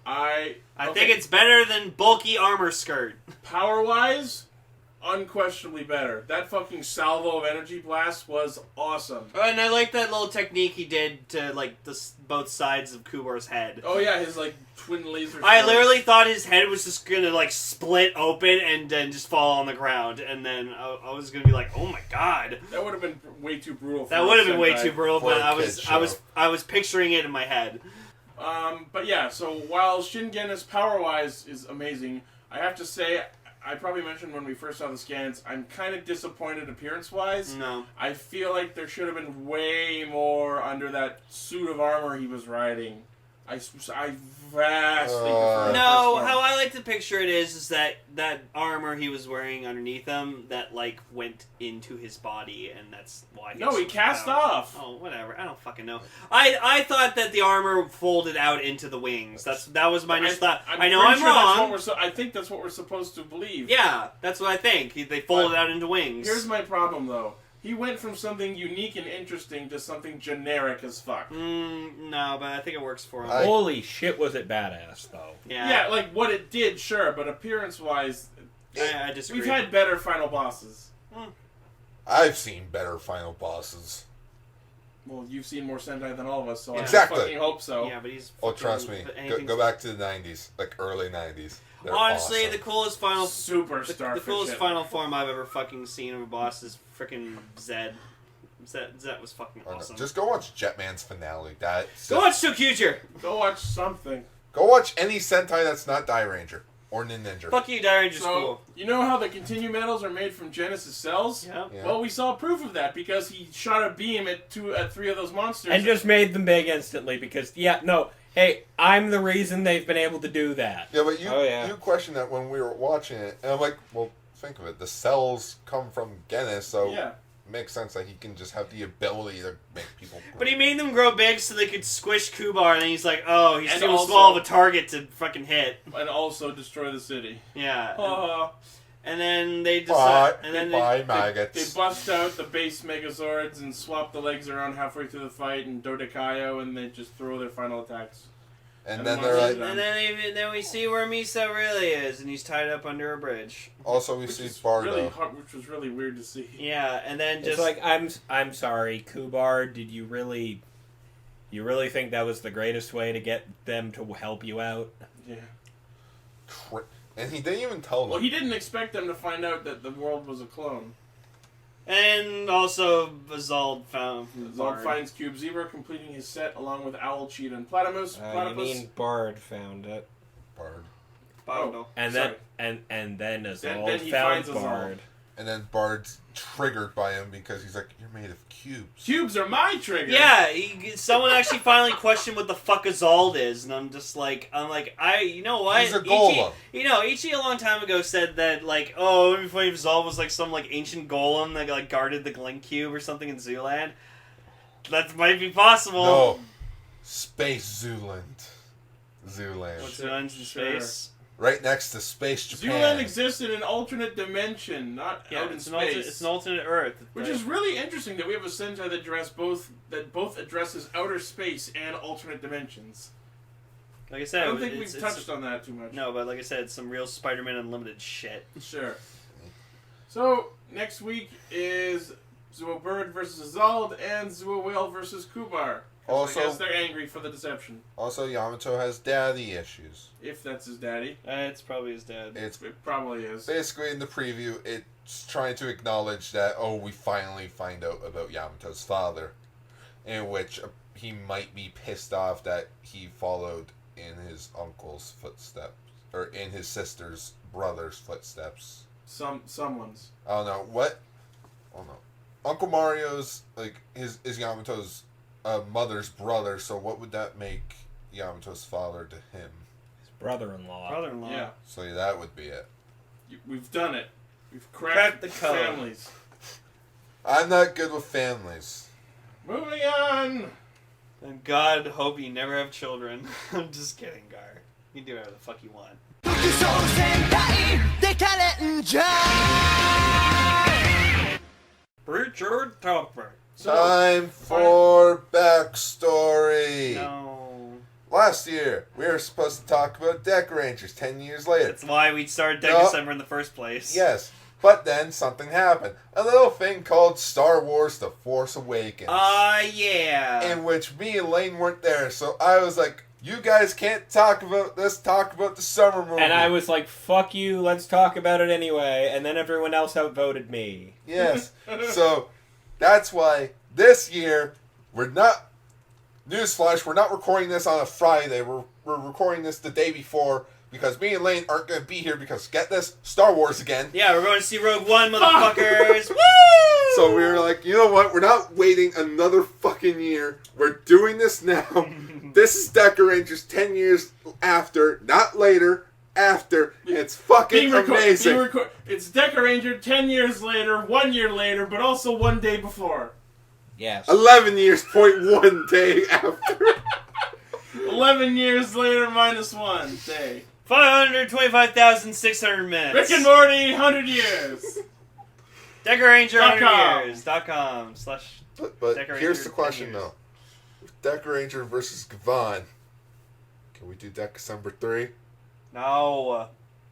I I think it's better than bulky armor skirt. power-wise, unquestionably better. That fucking salvo of energy blast was awesome. And I like that little technique he did to like both sides of Kubar's head. Oh yeah, his like twin laser. I swords. literally thought his head was just gonna like split open and then just fall on the ground, and then I was gonna be like, "Oh my god!" That would have been way too brutal. That would have been way too brutal, For but a kid's I was picturing it in my head. But yeah, so while Shin Genis power-wise is amazing, I have to say, I probably mentioned when we first saw the scans, I'm kind of disappointed appearance-wise. No. I feel like there should have been way more under that suit of armor he was riding. I vastly prefer the No, first one. how I like to picture it is that armor he was wearing underneath him that like went into his body, and that's why. No, he cast out. off. Oh, whatever. I don't fucking know. I thought that the armor folded out into the wings. That was my initial thought. I know I'm pretty sure that's wrong. what I think that's what we're supposed to believe. Yeah, that's what I think. They folded out into wings. Here's my problem, though. He went from something unique and interesting to something generic as fuck. No, but I think it works for him. Holy shit, was it badass, though. Yeah, like what it did, sure, but appearance-wise, I disagree. we've had better final bosses. I've seen better final bosses. Well, you've seen more Sentai than all of us, so Exactly. I fucking hope so. Yeah, but he's. Oh, trust me. Go back to the 90s, like early 90s. They're Honestly, awesome. the coolest final. Super The starfish. coolest final form I've ever fucking seen of a boss is freaking Zed. Zed was fucking Oh, no. awesome. Just go watch Jetman's finale. Go watch Tokusou. Go watch something. Go watch any Sentai that's not Dairanger or Ninja. Fuck you, Dairanger So, School. you know how the continue medals are made from Genis' cells? Yeah. Yeah. Well, we saw proof of that because he shot a beam at 3 of those monsters. And just made them big instantly because, hey, I'm the reason they've been able to do that. Yeah, but Oh, you questioned that when we were watching it, and I'm like, well, think of it. The cells come from Genis, so Yeah. it makes sense that he can just have the ability to make people grow. But he made them grow big so they could squish Kubar, and then he's like, oh, he's And too also- small of a target to fucking hit. And also destroy the city. Yeah. And then they decide... Bye, And then goodbye, They maggots. bust out the base Megazords and swap the legs around halfway through the fight and Dodekaio, and they just throw their final attacks. And then they're like, And then we see where Misa really is, and he's tied up under a bridge. also we Which see is Bardo. really hard, which was really weird to see. Yeah, and then It's just... like, I'm sorry, Kubar, did you really think that was the greatest way to get them to help you out? Yeah. And he didn't even tell them. Well, he didn't expect them to find out that the world was a clone. And also, Zald found... Zod finds Cube Zebra completing his set along with Owl, Cheat, and Platypus. You mean Bard found it. Bard. Oh, And sorry. then then Azal then he found finds Azal. Bard. And then Bard's triggered by him because he's like, you're made of cubes. Cubes are my trigger. Yeah, someone actually finally questioned what the fuck a Zald is, and I'm like, you know what? He's a golem. Ichi a long time ago said that, like, oh, it'd be funny if Zald was like some like ancient golem that like guarded the Glen Cube or something in Zooland. That might be possible. No. Space Zooland. Zooland. What's in space? Right next to Space Japan. Zooland exists in an alternate dimension, not out in it's space. it's an alternate Earth. Which is really interesting that we have a Sentai that both addresses outer space and alternate dimensions. like I said. I don't think it's- we've it's- touched on that too much. No, but like I said, it's some real Spider-Man Unlimited shit. Sure. So, next week is Zyuohger versus Azald and Zyuohwhale versus Kubar. Also- I guess they're angry for the deception. Also, Yamato has daddy issues. If that's his daddy. It's probably his dad. It's It probably is. basically in the preview, it's trying to acknowledge that, oh, we finally find out about Yamato's father. In which he might be pissed off that he followed in his uncle's footsteps. Or in his sister's brother's footsteps. Someone's. I don't know. What? I don't know. Uncle Mario's, like, is Yamato's mother's brother, so what would that make Yamato's father to him? His brother-in-law. Brother-in-law. Yeah. So yeah, that would be it. We've done it. We've Cracked cracked the code. families. I'm not good with families. Moving on. And God hope you never have children. I'm just kidding, Gar. You can do whatever the fuck you want. Richard Topper. Time for backstory. No. Last year, we were supposed to talk about Dekarangers 10 years later. That's why we started No. Dekacember in the first place. Yes, but then something happened. A little thing called Star Wars The Force Awakens. Yeah. In which me and Lane weren't there, so I was like, you guys can't talk about this, talk about the summer movie. And I was like, fuck you, let's talk about it anyway. And then everyone else outvoted me. Yes, so that's why this year, we're not... Newsflash, we're not recording this on a Friday. We're recording this the day before because me and Lane aren't going to be here because, get this, Star Wars again. Yeah, we're going to see Rogue One, motherfuckers. Woo! So we were like, you know what? We're not waiting another fucking year. We're doing this now. This is Dekarangers 10 years after, not later, after. It's fucking amazing. It's Dekaranger 10 years later, 1 year later, but also 1 day before. Yes. 11 years, 0.1 day after. 11 years later minus 1 day. 525,600 minutes. Rick and Morty, 100 years. Dekaranger .com. 100 years.com/ But Dekaranger here's the 10 question, years. though. With Dekaranger versus Gavan, can we do December 3? No.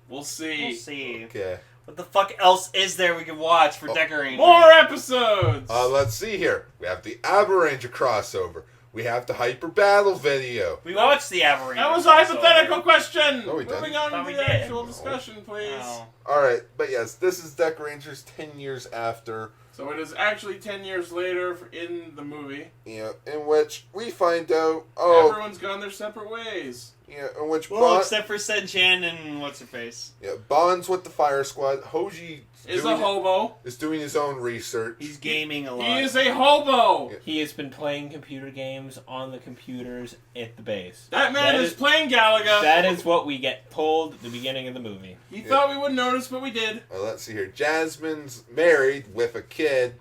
We'll see. We'll see. Okay. What the fuck else is there we can watch for Dekaranger? More episodes! Let's see here. We have the Abaranger crossover. We have the Hyper Battle video. We watched the Avalanche. That was a hypothetical question! No, we didn't. Moving on Thought to we the did. actual discussion, please. Oh. Alright, but yes, this is Dekarangers 10 years after, So it is actually 10 years later in the movie. in which we find out, oh, Everyone's gone their separate ways. Yeah, in which Well, except for Sen-chan and what's-her-face. Yeah, bonds with the fire squad. Hoji Is a hobo. Is doing his own research. He's gaming a lot. He is a hobo. Yeah. He has been playing computer games on the computers at the base. That man is playing Galaga. That is what we get told at the beginning of the movie. He thought we wouldn't notice, but we did. Let's see here. Jasmine's married with a kid,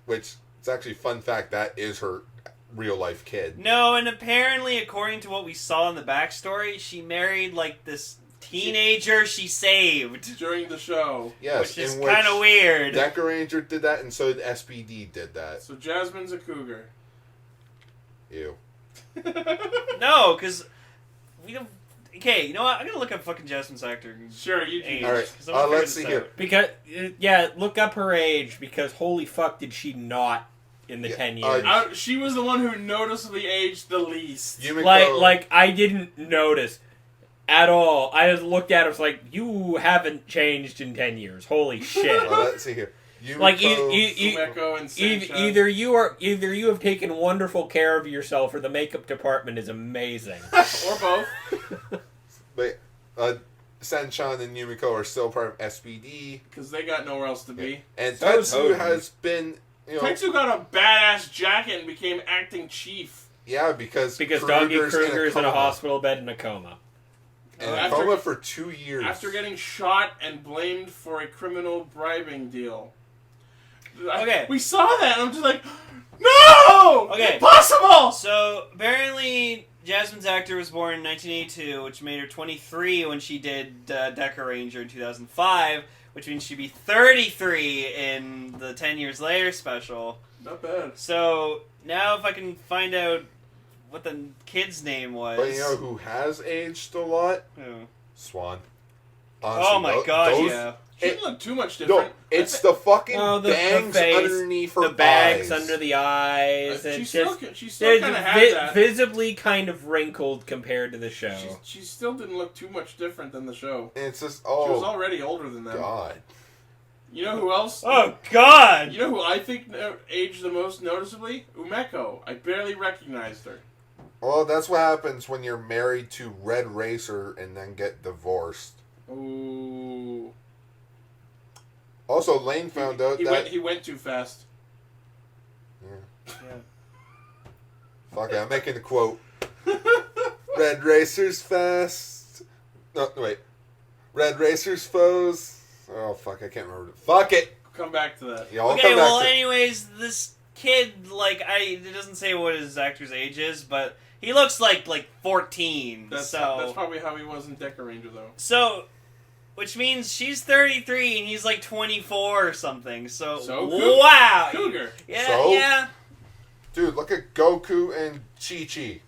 which it's actually fun fact that is her real life kid. No, and apparently, according to what we saw in the backstory, she married like this teenager she saved During the show. Yes, which is kind of weird. Dekaranger did that, and so did SPD did that. So Jasmine's a cougar. Ew. No, because we don't. Okay, you know what? I'm gonna look up fucking Jasmine's actor. Sure, you age, do. All right, 'cause I wanna figure let's this see here. out. Because, look up her age, because holy fuck did she not in the 10 years. She was the one who noticeably aged the least. Yumiko, Like, I didn't notice at all. I just looked at her, was like, you haven't changed in 10 years. Holy shit. let's see here. Yumiko, Like, Umeko and Sencha. either you have taken wonderful care of yourself, or the makeup department is amazing. Or both. but Sanchan and Yumiko are still part of SPD. Because they got nowhere else to be. And Those Tetsu homies. has been, Tetsu got a badass jacket and became acting chief. yeah, because Doggy Kruger's in a coma. hospital bed in a coma. And After- coma for 2 years. After getting shot and blamed for a criminal bribing deal. Okay. We saw that and I'm just like, no! Okay. Impossible! So, apparently, Jasmine's actor was born in 1982, which made her 23 when she did Dekaranger in 2005, which means she'd be 33 in the 10 Years Later special. Not bad. So, now if I can find out what the kid's name was... But you know who has aged a lot? Who? Swan. Oh my god, those- yeah. She didn't look too much different. No, it's the fucking Oh, the bangs face, underneath her The bags eyes. under the eyes. She And still, just, she still kind of had that. visibly kind of wrinkled compared to the show. She still didn't look too much different than the show. And it's just, She was oh, already older than them. God. You know who else? Oh god! You know who I think aged the most noticeably? Umeko. I barely recognized her. Well, that's what happens when you're married to Red Racer and then get divorced. Ooh. Also, Lane found out that... he went too fast. Yeah. Fuck it, I'm making a quote. Red Racer's fast. No, wait. Red Racer's foes. Oh, fuck, I can't remember. Fuck it! Come back to that. Yeah, I'll Okay, come back well, to anyways, this kid, like, it doesn't say what his actor's age is, but he looks like 14, That's so... probably how he was in Dekaranger, though. So, which means she's 33 and he's like 24 or something, so wow! Cougar. Yeah, So? yeah. Dude, look at Goku and Chi-Chi.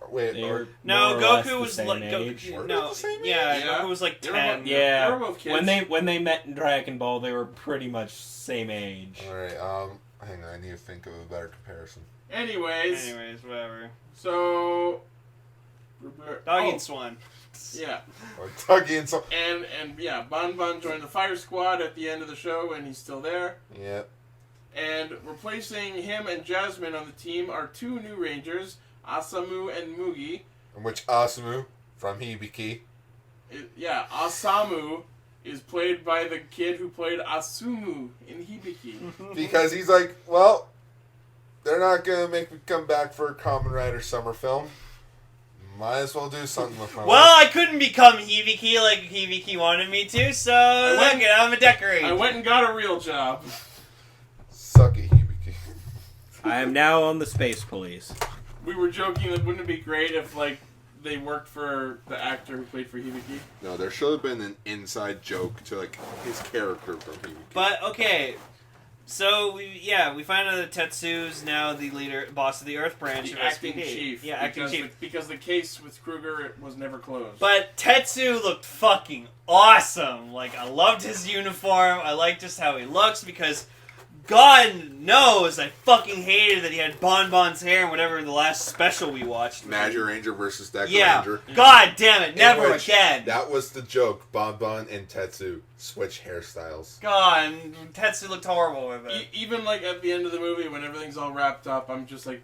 Wait, They or... were No, more or less Goku the was same like age. Were they no, the same yeah, age? Goku was like They were 10. both- Yeah, They were both kids. when they met in Dragon Ball, they were pretty much same age. Alright, hang on, I need to think of a better comparison. Anyways, Whatever. so... Doggy Oh, and Swan. yeah. Or Tuggy and so... And yeah, Bon joined the fire squad at the end of the show, and he's still there. Yeah. And replacing him and Jasmine on the team are two new rangers, Asamu and Mugi. In which Asumu, from Hibiki... Asamu is played by the kid who played Asumu in Hibiki. Because he's like, well, they're not gonna make me come back for a Kamen Rider summer film. Might as well do something with my Well, life. I couldn't become Hibiki like Hibiki wanted me to, so look it, I'm a decorator. I went and got a real job. Suck it, Hibiki. I am now on the Space Police. We were joking that wouldn't it be great if, like, they worked for the actor who played for Hibiki? No, there should have been an inside joke to, like, his character from Hibiki. But, okay, so, we find out that Tetsu's now the boss of the Earth branch The of acting SPD. chief. Yeah, acting because chief. because the case with Kruger was never closed. But Tetsu looked fucking awesome. Like, I loved his uniform. I liked just how he looks because God knows I fucking hated that he had Bon's hair and whatever in the last special we watched. Magic Ranger versus Dekaranger. Yeah. God damn it. Never In which again. That was the joke. Bon and Tetsu switch hairstyles. God, and Tetsu looked horrible with it. Even, like, at the end of the movie when everything's all wrapped up, I'm just like...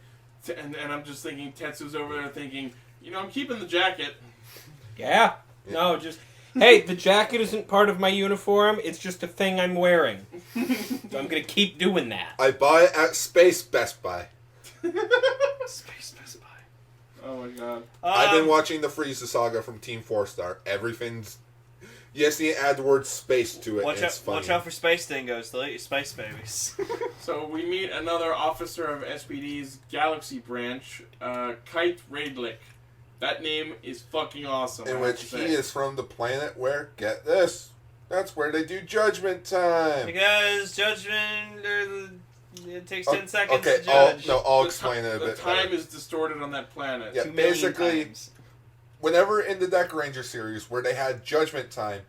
And I'm just thinking, Tetsu's over there thinking, I'm keeping the jacket. Yeah. No, just... Hey, the jacket isn't part of my uniform. It's just a thing I'm wearing. So I'm going to keep doing that. I buy it at Space Best Buy. Space Best Buy. Oh my god. I've been watching the Frieza saga from Team 4-Star. Everything's... Yes, you add the word space to it. It's funny. Watch out for space dingoes. They'll eat your space babies. So we meet another officer of SPD's Galaxy branch, Kite Raidlick. That name is fucking awesome. In which he is from the planet where, get this, that's where they do Judgment Time. Because Judgment, it takes 10 seconds okay, to judge. I'll explain it a bit The time better. is distorted on that planet. Yeah, 2 million basically, times. whenever in the Dekaranger series where they had Judgment Time,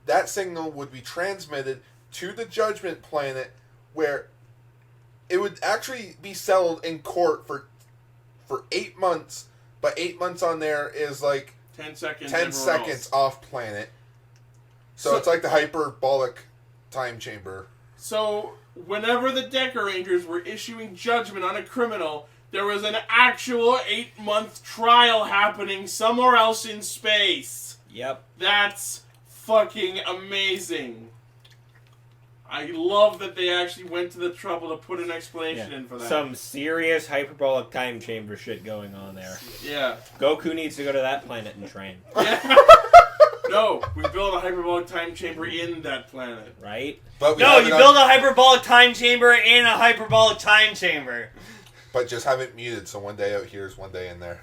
that signal would be transmitted to the Judgment Planet, where it would actually be settled in court for 8 months. But 8 months on there is like 10 seconds. 10 seconds off planet. So it's like the hyperbolic time chamber. So whenever the Dekarangers were issuing judgment on a criminal, there was an actual 8-month trial happening somewhere else in space. Yep. That's fucking amazing. I love that they actually went to the trouble to put an explanation in for that. Some serious hyperbolic time chamber shit going on there. Yeah. Goku needs to go to that planet and train. Yeah. No, we built a hyperbolic time chamber in that planet. Right? But No, you build a hyperbolic time chamber in a hyperbolic time chamber. But just have it muted, so one day out here is one day in there.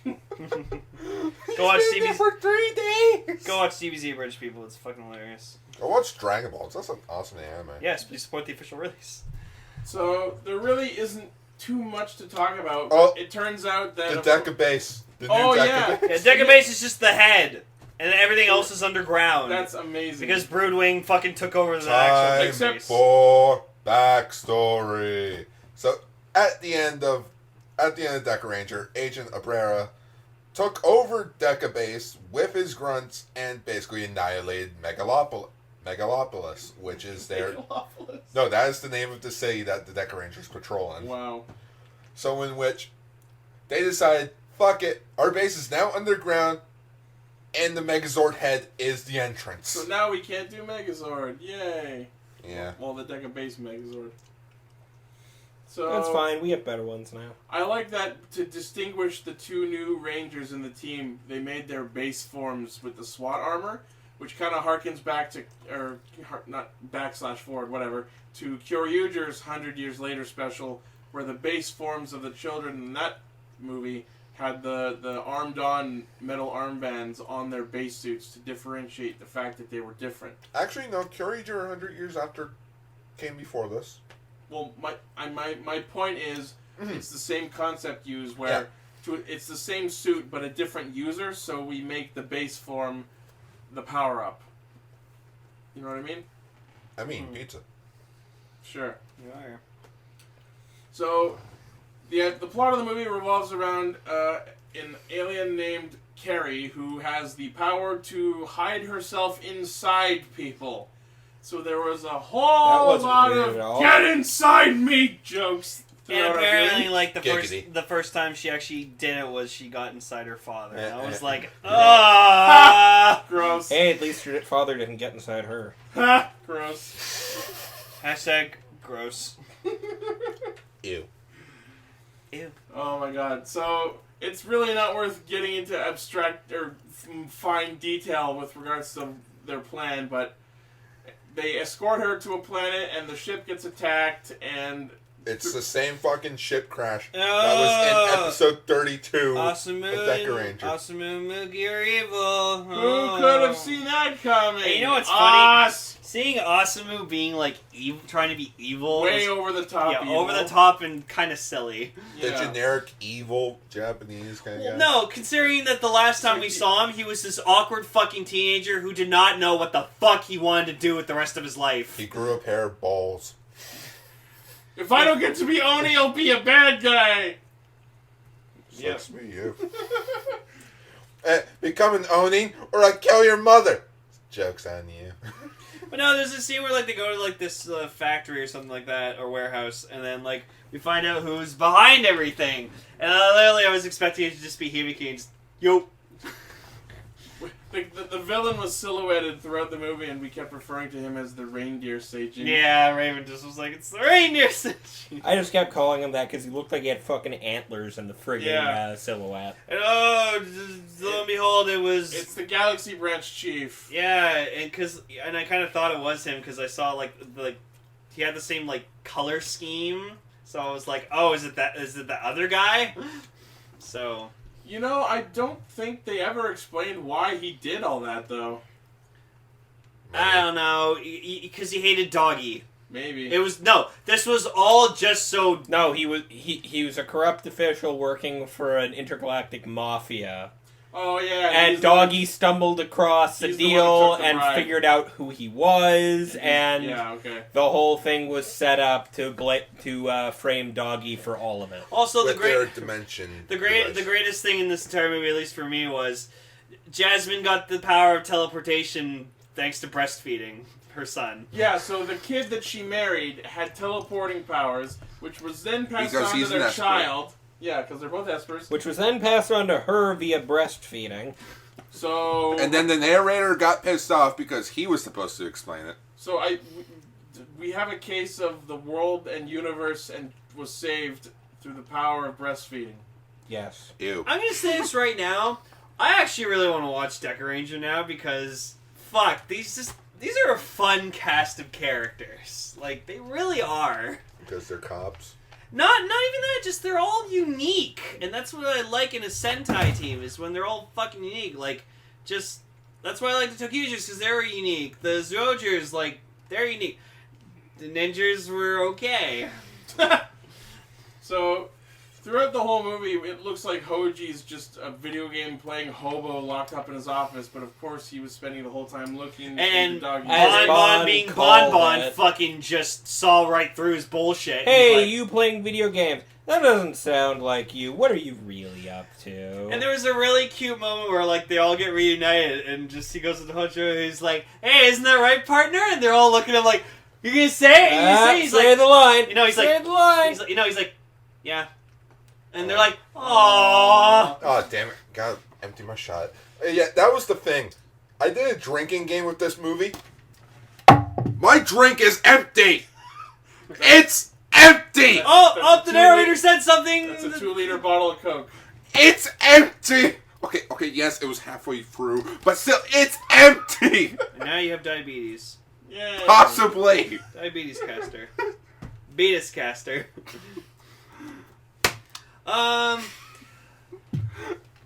Go watch CBZ. For 3 days. Go watch CBZ Bridge, people. It's fucking hilarious. Go watch Dragon Balls. That's an awesome anime. Yes, please support the official release. So there really isn't too much to talk about. Oh, It turns out that The Deca Base. The new Oh, Deca yeah. Base. Yeah, Dekabase is just the head, and then everything else is underground. that's amazing. because Broodwing fucking took over the Time actual Except Dekabase. for backstory. So at the end of Dekaranger, Agent Abrera took over Dekabase with his grunts and basically annihilated Megalopolis, which is their... No, that is the name of the city that the Dekarangers patrol in. Wow. So in which they decided, fuck it, our base is now underground, and the Megazord head is the entrance. So now we can't do Megazord. Yay. Yeah. Well, the Deca Base Megazord. So That's fine. We have better ones now. I like that to distinguish the two new Rangers in the team, they made their base forms with the SWAT armor, which kind of harkens back to, or not /forward, whatever, to Kyoryuger's 100 Years Later special, where the base forms of the children in that movie had the armed-on metal armbands on their base suits to differentiate the fact that they were different. Actually, no, Kyoryuger 100 years after came before this. Well, my point is, it's the same concept used where it's the same suit but a different user, so we make the base form the power-up. You know what I mean? I mean, pizza. Sure. Yeah. So, the plot of the movie revolves around an alien named Carrie who has the power to hide herself inside people. So there was a whole lot of "get inside me" jokes. And throughout our apparently, viewing. like Giggity. the first time she actually did it was she got inside her father. And I was like, Gross. Hey, at least your father didn't get inside her. Gross. Hashtag gross. Ew. Ew. Oh my god. So, it's really not worth getting into abstract or fine detail with regards to their plan, but they escort her to a planet and the ship gets attacked and... It's the same fucking ship crash that was in episode 32 Asamu, of Dekaranger. Asamu, Mugi, you're evil. Who could have seen that coming? Hey, you know what's funny? Us! Seeing Asamu being like evil, trying to be evil, Way was, over the top. yeah, evil. over the top and kind of silly. The Yeah. generic evil Japanese kind of guy. No, considering that the last time we saw him, he was this awkward fucking teenager who did not know what the fuck he wanted to do with the rest of his life. He grew a pair of balls. If I don't get to be Oni, I'll be a bad guy. Yep. Sucks me, you. Become an Oni or I kill your mother. Joke's on you. But no, there's a scene where like they go to like this factory or something like that, or warehouse, and then like we find out who's behind everything. And literally, I was expecting it to just be Hibiki and just yo. The villain was silhouetted throughout the movie, and we kept referring to him as the reindeer Seijin. Yeah, Raven just was like, it's the reindeer Seijin. I just kept calling him that because he looked like he had fucking antlers in the friggin' silhouette. And lo and behold, it was... It's the Galaxy Branch Chief. Yeah, and I kind of thought it was him because I saw like he had the same like color scheme, so I was like, oh, is it the other guy? So... You know, I don't think they ever explained why he did all that, though. I don't know, because he hated Doggy. Maybe. This was all just so... No, he was a corrupt official working for an intergalactic mafia. Oh, yeah. And Doggy stumbled across the deal and bride. figured out who he was, and the whole thing was set up to frame Doggy for all of it. Also, With their dimension. The greatest thing in this entire movie, at least for me, was Jasmine got the power of teleportation thanks to breastfeeding her son. Yeah, so the kid that she married had teleporting powers, which was then passed on to their child. Yeah, because they're both espers. Which was then passed on to her via breastfeeding. So... And then the narrator got pissed off because he was supposed to explain it. So we have a case of the world and universe and was saved through the power of breastfeeding. Yes. Ew. I'm going to say this right now. I actually really want to watch Dekaranger now because, fuck, these are a fun cast of characters. Like, they really are. Because they're cops. Not even that, just they're all unique. And that's what I like in a Sentai team, is when they're all fucking unique. Like, just, that's why I like the Tokusous, because they're unique. The Zyuohgers, like, they're unique. The ninjas were okay. So, throughout the whole movie, it looks like Hoji's just a video game playing hobo locked up in his office, but of course he was spending the whole time looking and at the dog. Bon being Bon fucking just saw right through his bullshit. Hey, like, you playing video games. That doesn't sound like you. What are you really up to? And there was a really cute moment where, like, they all get reunited, and just he goes to the Hojo, he's like, hey, isn't that right, partner? And they're all looking at him like, you gonna say it? You gonna say it? He's say like, the line. You know, he's say like, the line. He's like, you know, he's like, yeah. And they're like, aww. Oh, damn it. Gotta empty my shot. Yeah, that was the thing. I did a drinking game with this movie. My drink is empty! It's empty! Oh, the narrator said something! That's a 2-liter bottle of Coke. It's empty! Okay, yes, it was halfway through, but still, it's empty! And now you have diabetes. Yeah. Possibly! Diabetes caster. Beatus caster.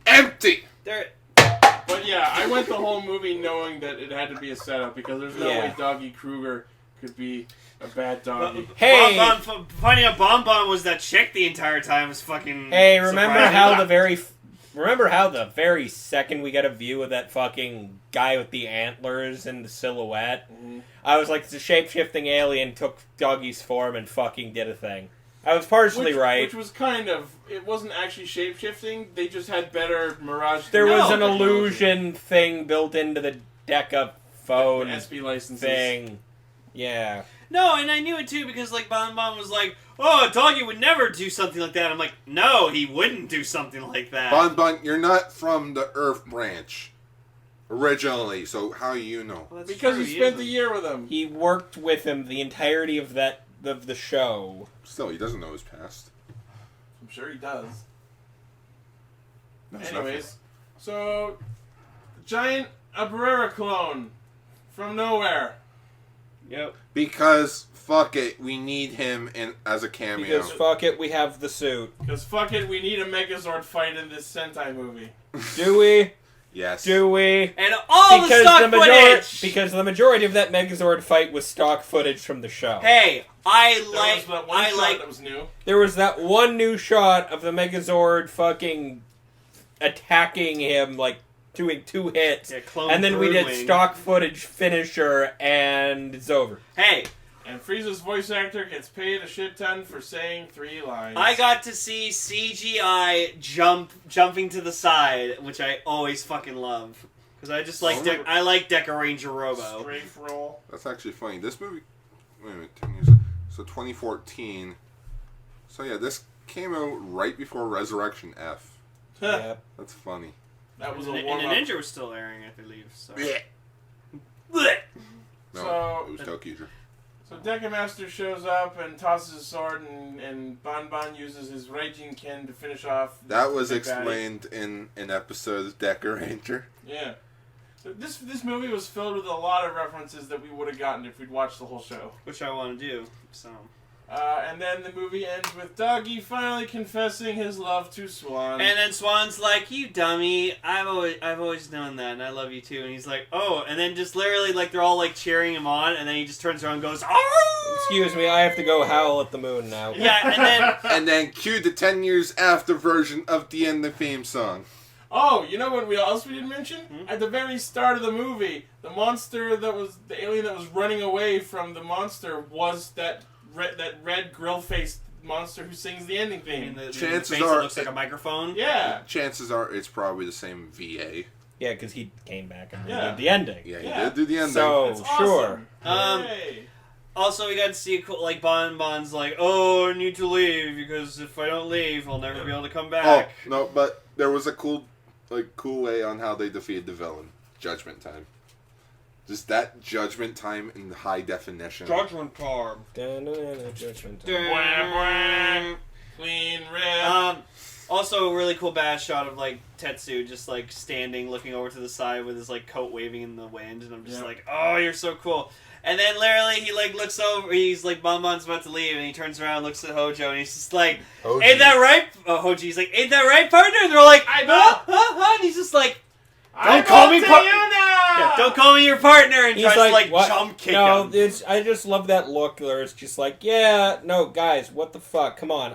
Empty! But yeah, I went the whole movie knowing that it had to be a setup because there's no way Doggy Kruger could be a bad doggy. Hey! Finding out Bon Bon was that chick the entire time was fucking... Hey, remember how the very second we got a view of that fucking guy with the antlers and the silhouette, I was like, the shape-shifting alien took Doggy's form and fucking did a thing. I was partially right. Which was kind of... It wasn't actually shape-shifting. They just had better mirage... There was an illusion thing built into the Deca phone SB licenses. thing. Yeah. No, and I knew it too because, like, Bon Bon was like, oh, Doggy would never do something like that. I'm like, no, he wouldn't do something like that. Bon Bon, you're not from the Earth branch. Originally, so how do you know? Well, because true, he spent the year with him. He worked with him the entirety of the show. Still, he doesn't know his past. I'm sure he does. That's Anyways, so giant Abrera clone from nowhere. Yep. Because fuck it, we need him as a cameo. Because fuck it, we have the suit. Because fuck it, we need a Megazord fight in this Sentai movie. Do we? Yes. Do we? And all the stock footage! Because the majority of that Megazord fight was stock footage from the show. Hey, that was new. There was that one new shot of the Megazord fucking attacking him, like, doing 2 hits. Yeah, clone and then we did Broodwing. stock footage finisher, and it's over. Hey, And Frieza's voice actor gets paid a shit ton for saying 3 lines. I got to see CGI jumping to the side, which I always fucking love. Because I just like I like Dekaranger Robo. Strafe roll. That's actually funny. This movie, wait a minute, 10 years ago. So 2014. So yeah, this came out right before Resurrection F. Yep. That's funny. That was a And warm the up. Ninja was still airing, I believe. So. No, So- it was Tokusou. So Dekamaster shows up and tosses his sword, and Bon Bon uses his Raging Ken to finish off. That was the big explained in an episode of Dekaranger. baddie. Yeah. So this movie was filled with a lot of references that we would have gotten if we'd watched the whole show. Which I want to do. So. And then the movie ends with Doggy finally confessing his love to Swan. And then Swan's like, "You dummy! I've always known that, and I love you too." And he's like, "Oh!" And then just literally like they're all like cheering him on, and then he just turns around and goes, "Oh!" Excuse me, I have to go howl at the moon now. Yeah, and then And then cue the 10 years after version of the end of the theme song. Oh, you know what else we didn't mention? At the very start of the movie, the monster the alien that was running away from the monster was that red grill-faced monster who sings the ending theme. the Chances face are that looks like a microphone. Yeah. Chances are it's probably the same VA. Yeah, because he came back and Yeah. did the ending. Yeah, he Yeah. did do the ending. So, That's sure. awesome. Um, Yay. Also, we got to see a cool, like Bon's like, "Oh, I need to leave because if I don't leave, I'll never be able to come Oh, back." no, but there was a cool way on how they defeated the villain. Judgment time. Just that judgment time in high definition. Judgment time. Judgment time. Wah, wah. Clean rip. Also, a really cool badass shot of like Tetsu just like standing, looking over to the side with his like coat waving in the wind, and I'm just Yeah. like, "Oh, you're so cool." And then literally he like looks over, he's like Bon's about to leave, and he turns around, looks at Hojo, and he's just like, Hoji. "Ain't that right?" Hoji's like, "Ain't that right, partner?" And they're like, I "Huh, huh, huh," and he's just like, I'm call me up to par- you now! yeah, "Don't call me your partner," and He's tries to like what? jump kick no, him. I just love that look where it's just like, yeah, no, guys, what the fuck? Come on,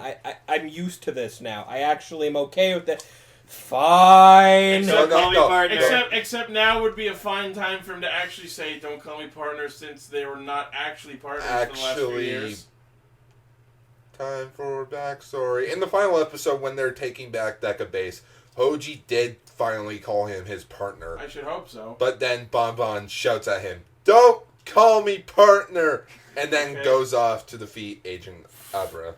I'm used to this now. I actually am okay with it. Fine. Don't call me partner. Except now would be a fine time for him to actually say, "Don't call me partner," since they were not actually partners for the last few Actually, years. Time for backstory. In the final episode, when they're taking back Deca Base, Hoji did finally call him his partner. I should hope so. But then Bon shouts at him, "Don't call me partner!" And then Okay. goes off to defeat Agent Abra.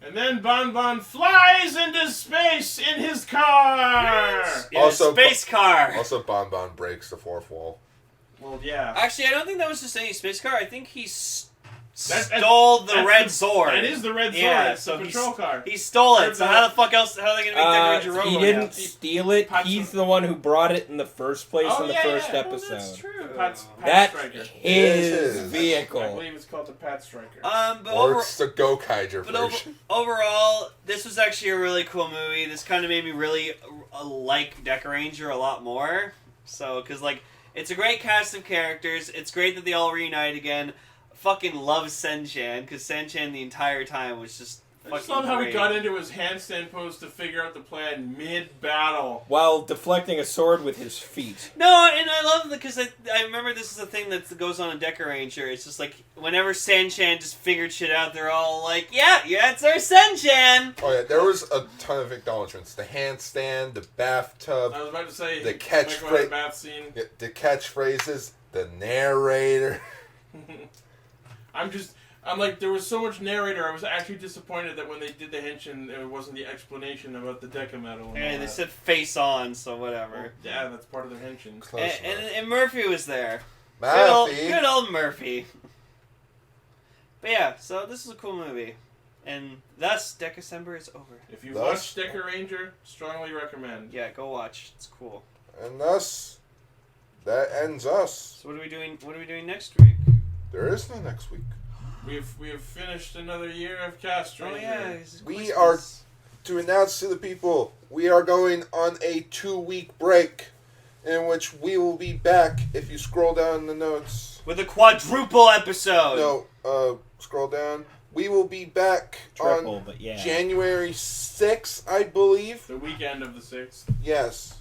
And then Bon flies into space in his car! In Also, a space car. Also, Bon breaks the fourth wall. Well, yeah. Actually, I don't think that was just any space car. I think he That's- stole the that's red the- Zord. That is the red Zord. Yeah, It's so the patrol car. He stole it. Or So the- how the fuck else? How are they gonna make Dekaranger Robo? He now? didn't steal it. Pat- He's the one who brought it in the first place Oh, in the yeah, first yeah. episode. That's true. Pat That's Striker. his His. I vehicle. believe it's called the Pat Striker. But Or it's the Gokaiger But version. overall, this was actually a really cool movie. This kind of made me really like Dekaranger a lot more. So, because, like, it's a great cast of characters. It's great that they all reunite again. Fucking love Sen-chan, because Sen-chan the entire time was just I fucking just love how he great. got into his handstand pose to figure out the plan mid-battle. While deflecting a sword with his feet. No, and I love because I remember this is a thing that goes on in Dekaranger. It's just like whenever Sen-chan just figured shit out, they're all like, yeah, it's our Sen-chan. Oh yeah, there was a ton of acknowledgments. The handstand, the bathtub, I was about to say The like catchphrase- going to bath scene. the catchphrases, the narrator. I'm like, there was so much narrator. I was actually disappointed that when they did the henshin, it wasn't the explanation about the Deca medal. And Yeah, all they that. said face on, so whatever. Yeah, that's part of their henshin. Close And, enough. and Murphy was there. Matthew. Good old Murphy. But yeah, so this is a cool movie. And thus, Dekacember is over. If you've Thus- watched Dekaranger, strongly recommend. Yeah, go watch. It's cool. And thus, that ends us. So what are we doing? What are we doing next week? There is no next week. We have finished another year of Castranger. Oh yeah, it's We Christmas. To announce to the people, we are going on a 2-week break, in which we will be back. If you scroll down the notes, with a quadruple episode. no, scroll down. We will be back Triple, on but yeah. January 6th, I believe. The weekend of the 6th. Yes.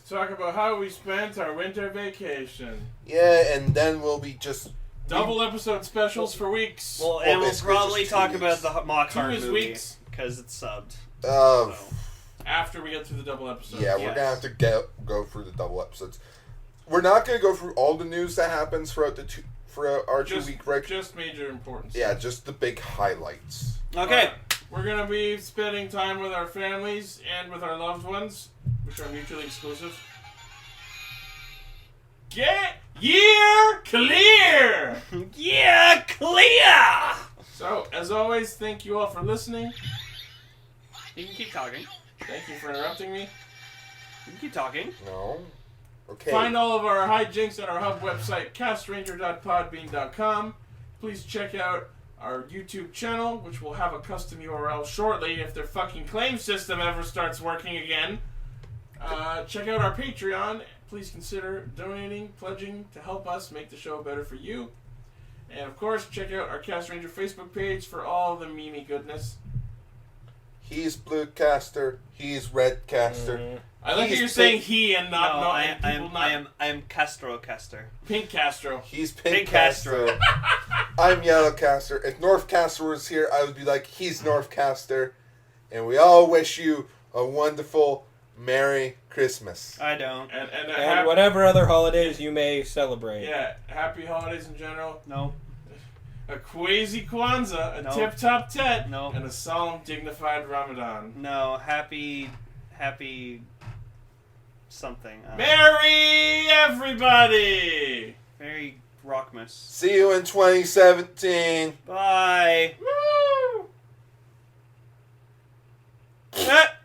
To talk about how we spent our winter vacation. Yeah, and then we'll be just Double episode specials for weeks. Well, and we'll basically probably just 2 talk weeks. about the Mock Two Heart is movie weeks. because it's subbed. uh, After we get through the double episode. yeah, we're Yes. gonna have to go through the double episodes. we're not going to go through all the news that happens throughout our 2 week break. Just major importance. Yeah, just the big highlights. Okay. We're going to be spending time with our families and with our loved ones, which are mutually exclusive. Get year clear! Yeah, clear! So, as always, thank you all for listening. You can keep talking. Thank you for interrupting me. You can keep talking. No? Okay. Find all of our hijinks at our hub website, castranger.podbean.com. Please check out our YouTube channel, which will have a custom URL shortly if their fucking claim system ever starts working again. Check out our Patreon. Please consider donating, pledging to help us make the show better for you. And of course, check out our Castranger Facebook page for all the meme goodness. He's Blue Caster. He's Red Caster. I like that you're saying he and not No, and people not I am Castro Caster. Pink Castro. He's Pink Pink Castro. Castro. I'm Yellow Caster. If North Caster was here, I would be like, he's North Caster. And we all wish you a wonderful Merry Christmas. I don't. And whatever other holidays you may celebrate. Yeah, happy holidays in general. No. A quasi Kwanzaa, a No. tip-top tet, No. and a solemn, dignified Ramadan. No. Happy something. Merry everybody! Merry Rockmas. See you in 2017. Bye. Woo! Ah!